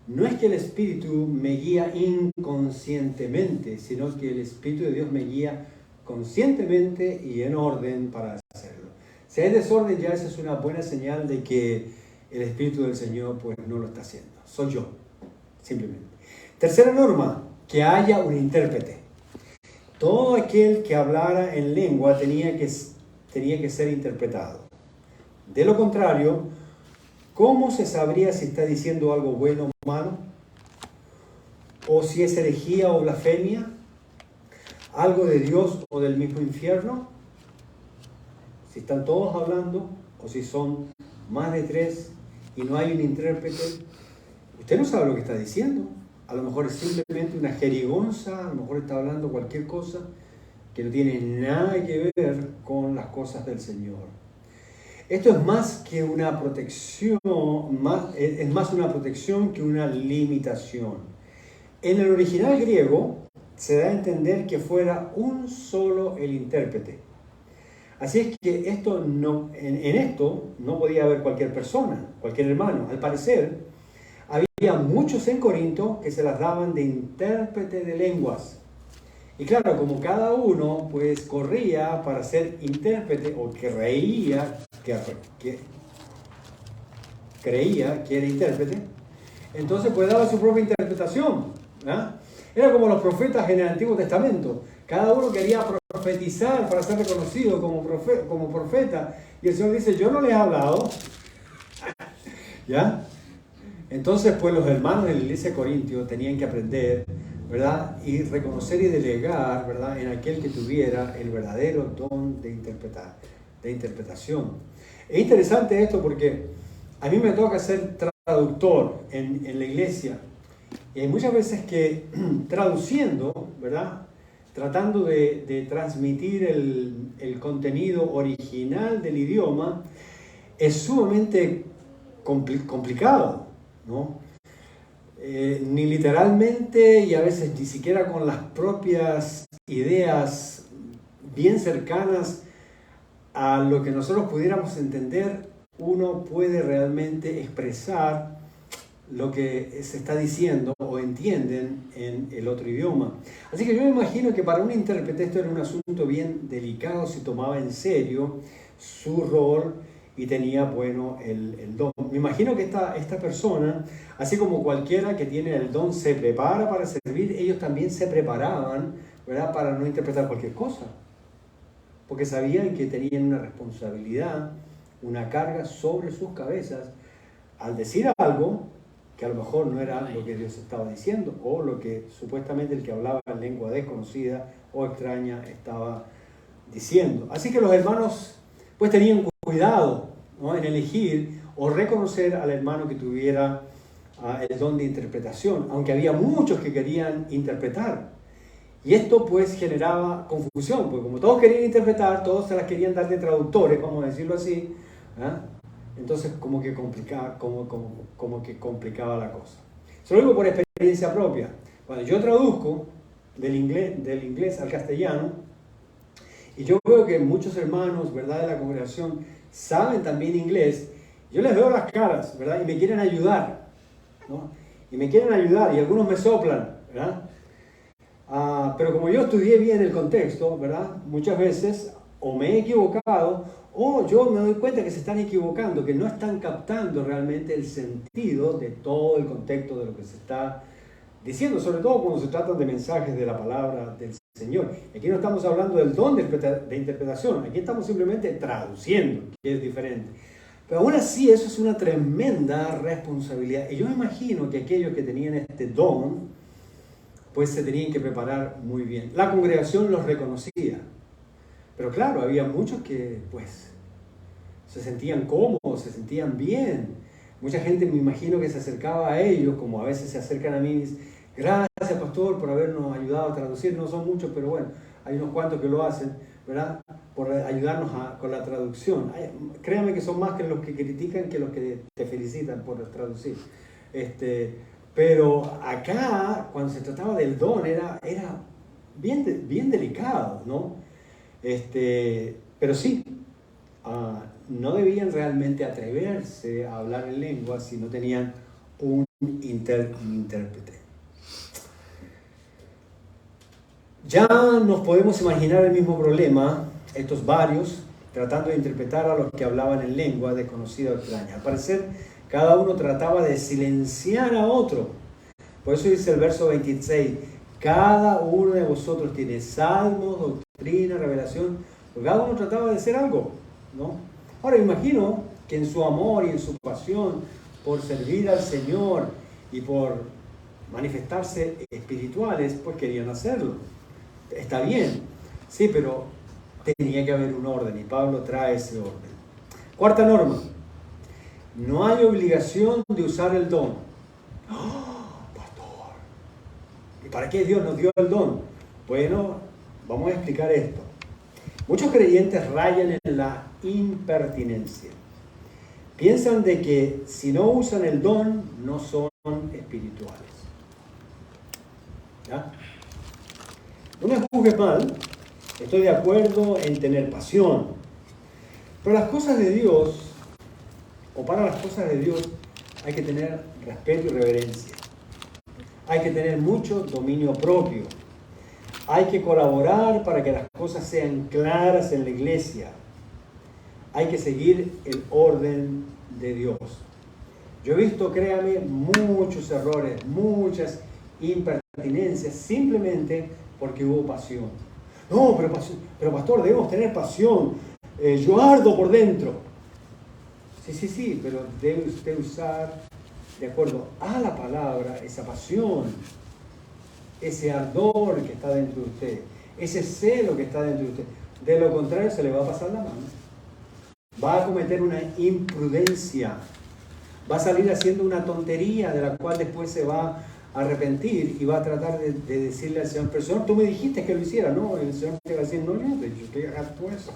S1: no es que el Espíritu me guía inconscientemente, sino que el Espíritu de Dios me guía conscientemente y en orden para hacerlo. Si hay desorden, ya esa es una buena señal de que el Espíritu del Señor pues no lo está haciendo. Soy yo, simplemente. Tercera norma, que haya un intérprete. Todo aquel que hablara en lengua tenía que ser interpretado. De lo contrario, ¿cómo se sabría si está diciendo algo bueno o malo? ¿O si es herejía o blasfemia? ¿Algo de Dios o del mismo infierno? Si están todos hablando o si son más de tres y no hay un intérprete, usted no sabe lo que está diciendo. A lo mejor es simplemente una jerigonza, a lo mejor está hablando cualquier cosa que no tiene nada que ver con las cosas del Señor. Esto es más que una protección, es más una protección que una limitación. En el original griego se da a entender que fuera un solo el intérprete. Así es que en esto no podía haber cualquier persona, cualquier hermano. Al parecer, había muchos en Corinto que se las daban de intérprete de lenguas. Y claro, como cada uno pues corría para ser intérprete o que creía que era intérprete, entonces pues daba su propia interpretación. ¿Ah? Era como los profetas en el Antiguo Testamento. Cada uno quería profetizar para ser reconocido como profeta. Y el Señor dice, yo no les he hablado. ¿Ya? Entonces, pues los hermanos de la iglesia de Corintio tenían que aprender, ¿verdad? Y reconocer y delegar, ¿verdad? En aquel que tuviera el verdadero don de interpretación. Es interesante esto porque a mí me toca ser traductor en la iglesia. Y hay muchas veces que traduciendo, ¿verdad? Tratando de transmitir el contenido original del idioma, es sumamente complicado, ¿no? Ni literalmente y a veces ni siquiera con las propias ideas bien cercanas a lo que nosotros pudiéramos entender, uno puede realmente expresar lo que se está diciendo o entienden en el otro idioma. Así que yo me imagino que para un intérprete esto era un asunto bien delicado si tomaba en serio su rol y tenía, bueno, el don. Me imagino que esta persona, así como cualquiera que tiene el don se prepara para servir, ellos también se preparaban, ¿verdad?, para no interpretar cualquier cosa. Porque sabían que tenían una responsabilidad, una carga sobre sus cabezas al decir algo que a lo mejor no era lo que Dios estaba diciendo o lo que supuestamente el que hablaba en lengua desconocida o extraña estaba diciendo. Así que los hermanos pues tenían cuidado, ¿no?, en elegir o reconocer al hermano que tuviera el don de interpretación, aunque había muchos que querían interpretar. Y esto pues generaba confusión, porque como todos querían interpretar, todos se las querían dar de traductores, vamos a decirlo así, ¿eh? Entonces como que complicaba la cosa. Se lo digo por experiencia propia. Cuando yo traduzco del inglés al castellano, y yo veo que muchos hermanos, ¿verdad?, de la congregación saben también inglés, yo les veo las caras, ¿verdad?, y me quieren ayudar, ¿no? Y me quieren ayudar, y algunos me soplan, ¿verdad? Pero como yo estudié bien el contexto, ¿verdad?, muchas veces o me he equivocado o yo me doy cuenta que se están equivocando, que no están captando realmente el sentido de todo el contexto de lo que se está diciendo, sobre todo cuando se tratan de mensajes de la palabra del Señor. Aquí no estamos hablando del don de interpretación, aquí estamos simplemente traduciendo, que es diferente. Pero aún así eso es una tremenda responsabilidad. Y yo me imagino que aquellos que tenían este don, pues se tenían que preparar muy bien. La congregación los reconocía. Pero claro, había muchos que pues se sentían cómodos, se sentían bien. Mucha gente me imagino que se acercaba a ellos, como a veces se acercan a mí, gracias pastor por habernos ayudado a traducir. No son muchos, pero bueno, hay unos cuantos que lo hacen, ¿verdad?, por ayudarnos con la traducción. Créanme que son más que los que critican que los que te felicitan por traducir. Pero acá, cuando se trataba del don, era bien delicado, ¿no? Pero sí, no debían realmente atreverse a hablar en lengua si no tenían un intérprete. Ya nos podemos imaginar el mismo problema, estos varios, tratando de interpretar a los que hablaban en lengua desconocida o extraña. Al parecer, cada uno trataba de silenciar a otro. Por eso dice el verso 26, cada uno de vosotros tiene salmos, doctrina, revelación, porque cada uno trataba de hacer algo, ¿no? Ahora imagino que en su amor y en su pasión por servir al Señor y por manifestarse espirituales, pues querían hacerlo. Está bien, sí, pero tenía que haber un orden y Pablo trae ese orden. Cuarta norma, no hay obligación de usar el don. ¡Oh, pastor! ¿Y para qué Dios nos dio el don? Bueno, vamos a explicar esto. Muchos creyentes rayan en la impertinencia. Piensan de que si no usan el don, no son espirituales. ¿Ya? No me juzgues mal, estoy de acuerdo en tener pasión. Pero las cosas de Dios, o para las cosas de Dios, hay que tener respeto y reverencia. Hay que tener mucho dominio propio. Hay que colaborar para que las cosas sean claras en la iglesia. Hay que seguir el orden de Dios. Yo he visto, créame, muchos errores, muchas impertinencias, simplemente porque hubo pasión. No, pero pastor, debemos tener pasión. Yo ardo por dentro. Sí, pero debe usted usar, de acuerdo a la palabra, esa pasión, ese ardor que está dentro de usted, ese celo que está dentro de usted. De lo contrario, se le va a pasar la mano. Va a cometer una imprudencia. Va a salir haciendo una tontería de la cual después se va a arrepentir y va a tratar de decirle al Señor, pero Señor, tú me dijiste que lo hiciera. No, el Señor te va a decir, no, yo estoy harto eso.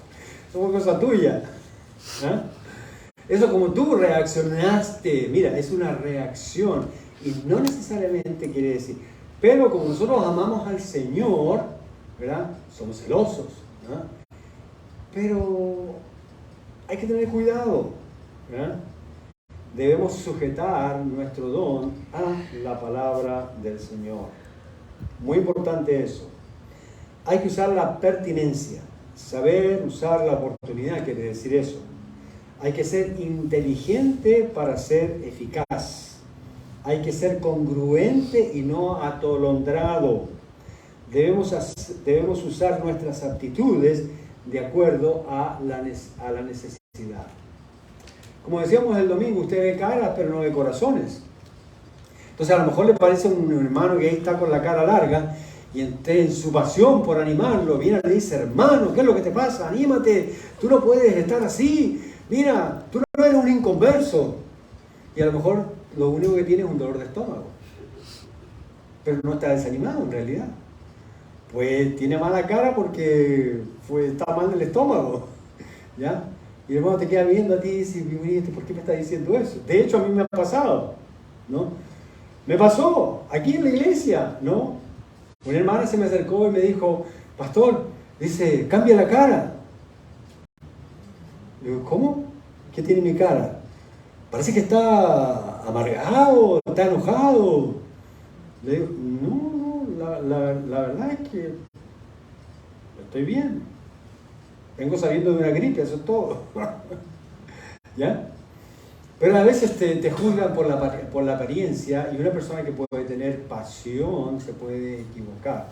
S1: Eso fue cosa tuya. ¿Ah? Eso como tú reaccionaste, mira, es una reacción y no necesariamente quiere decir, pero como nosotros amamos al Señor, ¿verdad? Somos celosos, ¿verdad? Pero hay que tener cuidado, ¿verdad? Debemos sujetar nuestro don a la palabra del Señor. Muy importante eso. Hay que usar la pertinencia, saber usar la oportunidad, quiere decir eso. Hay que ser inteligente para ser eficaz. Hay que ser congruente y no atolondrado. Debemos usar nuestras aptitudes de acuerdo a la necesidad. Como decíamos el domingo, usted ve caras pero no ve corazones. Entonces a lo mejor le parece un hermano que ahí está con la cara larga y en su pasión por animarlo, viene y le dice, hermano, ¿qué es lo que te pasa? Anímate, tú no puedes estar así. Mira, tú no eres un inconverso. Y a lo mejor lo único que tiene es un dolor de estómago. Pero no está desanimado en realidad. Pues tiene mala cara porque está mal del estómago. ¿Ya? Y el hermano te queda viendo a ti y dice, ¿por qué me estás diciendo eso? De hecho, a mí me ha pasado, ¿no? Me pasó aquí en la iglesia, ¿no? Una hermana se me acercó y me dijo, pastor, dice, cambia la cara. Le digo, ¿cómo? ¿Qué tiene mi cara? Parece que está amargado, está enojado. Le digo, no, la verdad es que estoy bien. Vengo saliendo de una gripe, eso es todo. ¿Ya? Pero a veces te juzgan por la apariencia y una persona que puede tener pasión se puede equivocar.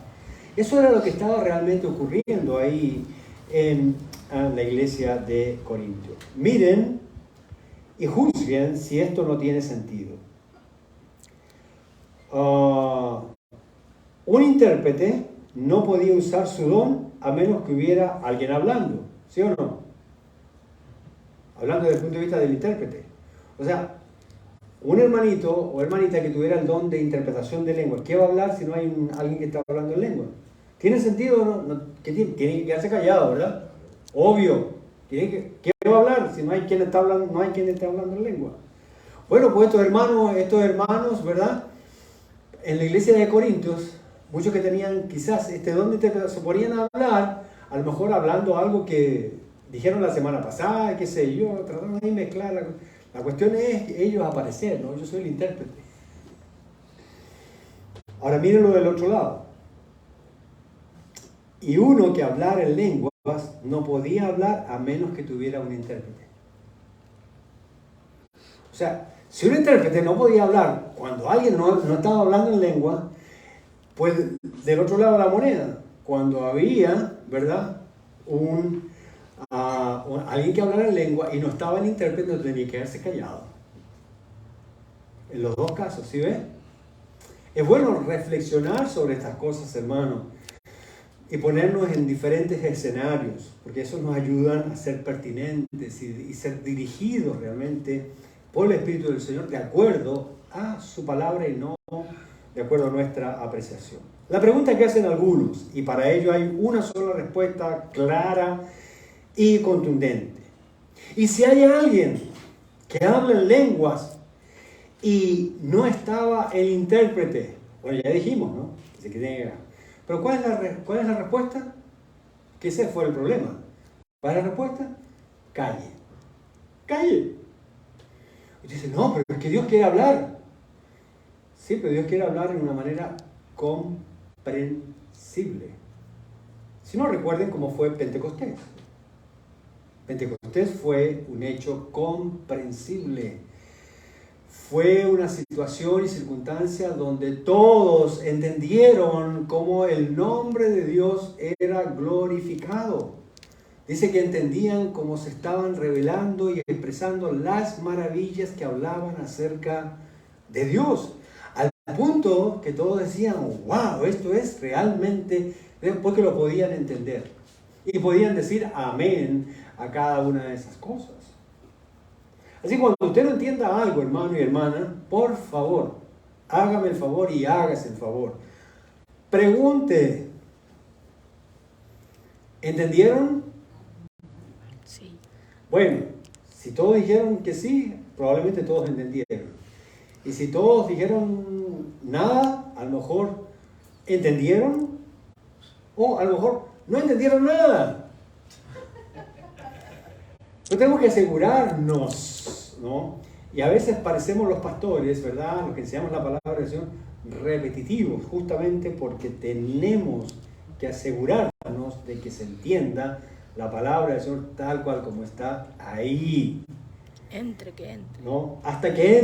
S1: Eso era lo que estaba realmente ocurriendo ahí en la iglesia de Corinto. Miren y juzguen si esto no tiene sentido. Un intérprete no podía usar su don a menos que hubiera alguien hablando, ¿sí o no? Hablando desde el punto de vista del intérprete. O sea, un hermanito o hermanita que tuviera el don de interpretación de lengua, ¿qué va a hablar si no hay alguien que está hablando en lengua? ¿Tiene sentido o no? Tiene que quedarse callado, ¿verdad? Obvio. ¿Qué va a hablar si no hay quien está hablando, no hay quien esté hablando en lengua? Bueno, pues estos hermanos, ¿verdad? En la iglesia de Corintios, muchos que tenían quizás este don de interpretación se ponían a hablar, a lo mejor hablando algo que dijeron la semana pasada, qué sé yo, tratando de mezclar. La cuestión es ellos aparecer, ¿no? Yo soy el intérprete. Ahora mírenlo del otro lado. Y uno que hablara en lenguas no podía hablar a menos que tuviera un intérprete. O sea, si un intérprete no podía hablar cuando alguien no estaba hablando en lengua, pues del otro lado de la moneda, cuando había, ¿verdad? Alguien que hablara en lengua y no estaba el intérprete, no tenía que quedarse callado. En los dos casos, ¿sí ves? Es bueno reflexionar sobre estas cosas, hermano, y ponernos en diferentes escenarios, porque eso nos ayudan a ser pertinentes y ser dirigidos realmente por el Espíritu del Señor de acuerdo a su palabra y no de acuerdo a nuestra apreciación. La pregunta que hacen algunos, y para ello hay una sola respuesta clara y contundente. Y si hay alguien que habla en lenguas y no estaba el intérprete, bueno, ya dijimos, ¿no? Pero ¿cuál es la respuesta? Que ese fue el problema. ¿Cuál es la respuesta? Calle. Calle. Y dice, no, pero es que Dios quiere hablar. Sí, pero Dios quiere hablar de una manera comprensible. Si no, recuerden cómo fue Pentecostés. Pentecostés fue un hecho comprensible. Fue una situación y circunstancia donde todos entendieron cómo el nombre de Dios era glorificado. Dice que entendían cómo se estaban revelando y expresando las maravillas que hablaban acerca de Dios. Al punto que todos decían, wow, esto es realmente, porque lo podían entender. Y podían decir amén a cada una de esas cosas. Así que cuando usted no entienda algo, hermano y hermana, por favor, hágame el favor y hágase el favor. Pregunte. ¿Entendieron?
S2: Sí.
S1: Bueno, si todos dijeron que sí, probablemente todos entendieron. Y si todos dijeron nada, a lo mejor entendieron o a lo mejor no entendieron nada. Pero tenemos que asegurarnos, ¿no? Y a veces parecemos los pastores, ¿verdad? Los que enseñamos la palabra del Señor, repetitivos, justamente porque tenemos que asegurarnos de que se entienda la palabra del Señor tal cual como está ahí.
S2: Que entre.
S1: ¿No? Hasta que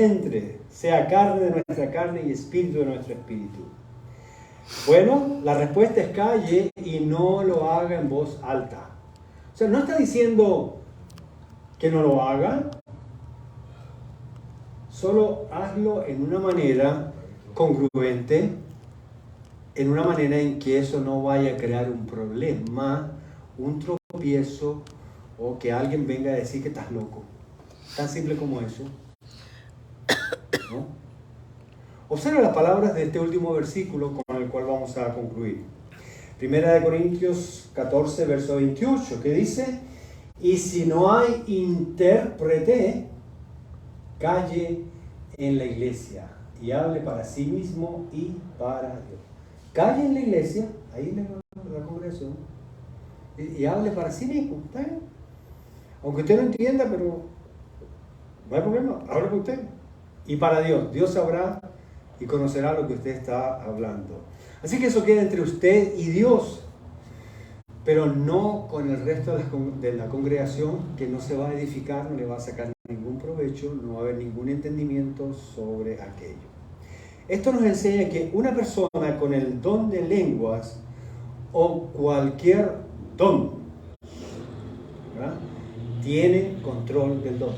S1: entre, sea carne de nuestra carne y espíritu de nuestro espíritu. Bueno, la respuesta es calle y no lo haga en voz alta. O sea, no está diciendo que no lo haga, solo hazlo en una manera congruente, en una manera en que eso no vaya a crear un problema, un tropiezo o que alguien venga a decir que estás loco. Tan simple como eso, ¿no? Observa las palabras de este último versículo con el cual vamos a concluir. Primera de Corintios 14, verso 28, que dice: y si no hay intérprete, calle en la iglesia y hable para sí mismo y para Dios. Calle en la iglesia, ahí en la congregación, y hable para sí mismo, ¿está bien? Aunque usted no entienda, pero no hay problema, hable con usted. Y para Dios, Dios sabrá y conocerá lo que usted está hablando. Así que eso queda entre usted y Dios, pero no con el resto de la congregación, que no se va a edificar, no le va a sacar ningún provecho, no va a haber ningún entendimiento sobre aquello. Esto nos enseña que una persona con el don de lenguas o cualquier don, ¿verdad?, tiene control del don.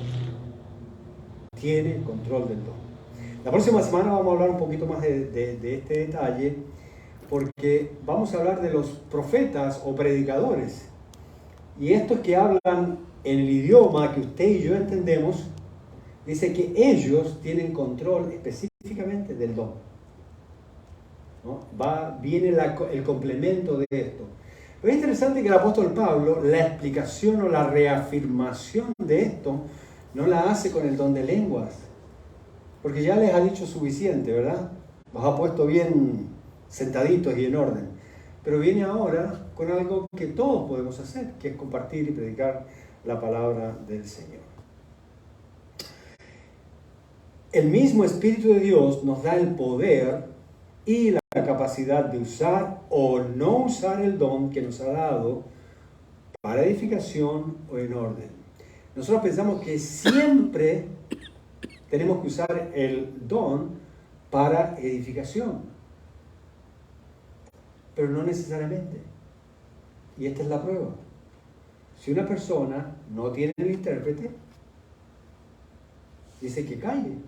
S1: Tiene control del don. La próxima semana vamos a hablar un poquito más de este detalle, porque vamos a hablar de los profetas o predicadores. Y estos que hablan en el idioma que usted y yo entendemos, dice que ellos tienen control específicamente del don, ¿no? Viene el complemento de esto. Pero es interesante que el apóstol Pablo, la explicación o la reafirmación de esto, no la hace con el don de lenguas, porque ya les ha dicho suficiente, ¿verdad? Los ha puesto bien sentaditos y en orden. Pero viene ahora con algo que todos podemos hacer, que es compartir y predicar la palabra del Señor. El mismo Espíritu de Dios nos da el poder y la capacidad de usar o no usar el don que nos ha dado para edificación o en orden. Nosotros pensamos que siempre tenemos que usar el don para edificación, pero no necesariamente. Y esta es la prueba. Si una persona no tiene el intérprete, dice que calle.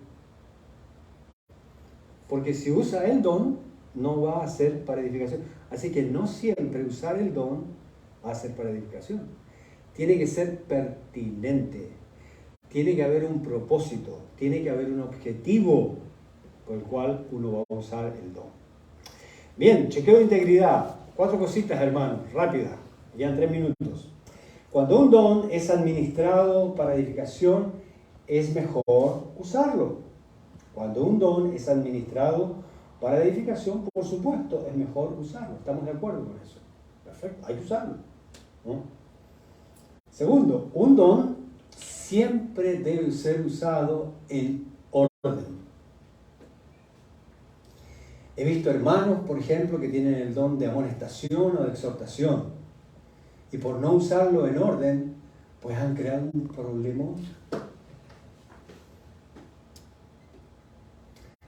S1: Porque si usa el don, no va a ser para edificación. Así que no siempre usar el don va a ser para edificación. Tiene que ser pertinente. Tiene que haber un propósito. Tiene que haber un objetivo por el cual uno va a usar el don. Bien, chequeo de integridad. 4 cositas, hermanos, rápidas, ya en 3 minutos. Cuando un don es administrado para edificación, es mejor usarlo. Cuando un don es administrado para edificación, por supuesto, es mejor usarlo. ¿Estamos de acuerdo con eso? Perfecto, hay que usarlo, ¿no? Segundo, un don siempre debe ser usado en orden. He visto hermanos, por ejemplo, que tienen el don de amonestación o de exhortación. Y por no usarlo en orden, pues han creado un problema.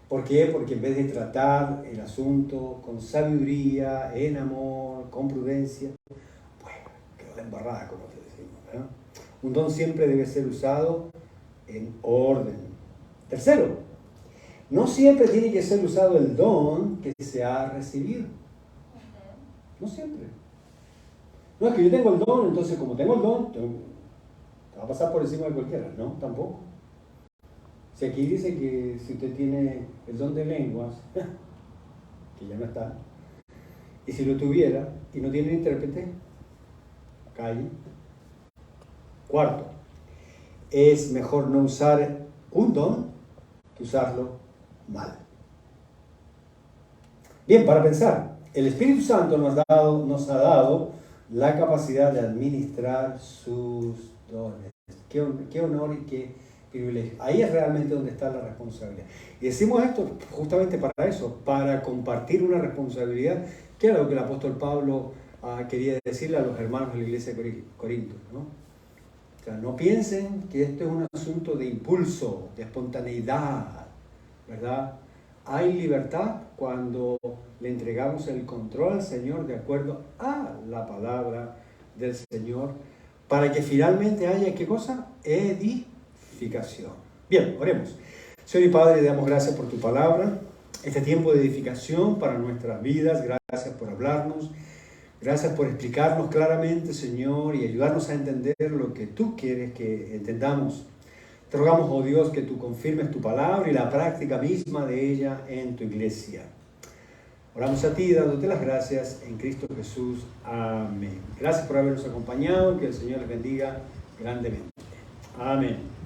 S1: ¿Por qué? Porque en vez de tratar el asunto con sabiduría, en amor, con prudencia, pues quedó la embarrada, como te decimos, ¿verdad? Un don siempre debe ser usado en orden. Tercero, no siempre tiene que ser usado el don que se ha recibido. No siempre. No es que yo tengo el don, entonces como tengo el don, te va a pasar por encima de cualquiera. No, tampoco. Si aquí dice que si usted tiene el don de lenguas, que ya no está, y si lo tuviera y no tiene intérprete, calle. Cuarto, es mejor no usar un don que usarlo mal. Bien, para pensar, el Espíritu Santo nos ha dado la capacidad de administrar sus dones. Qué honor y qué privilegio. Ahí es realmente donde está la responsabilidad. Y decimos esto justamente para eso, para compartir una responsabilidad, que era lo que el apóstol Pablo quería decirle a los hermanos de la iglesia de Corinto, ¿no? O sea, no piensen que esto es un asunto de impulso, de espontaneidad, ¿verdad? Hay libertad cuando le entregamos el control al Señor de acuerdo a la palabra del Señor, para que finalmente haya, ¿qué cosa? Edificación. Bien, oremos. Señor y Padre, damos gracias por tu palabra, este tiempo de edificación para nuestras vidas. Gracias por hablarnos. Gracias por explicarnos claramente, Señor, y ayudarnos a entender lo que tú quieres que entendamos. Te rogamos, oh Dios, que tú confirmes tu palabra y la práctica misma de ella en tu iglesia. Oramos a ti, dándote las gracias en Cristo Jesús. Amén. Gracias por habernos acompañado. Que el Señor les bendiga grandemente. Amén.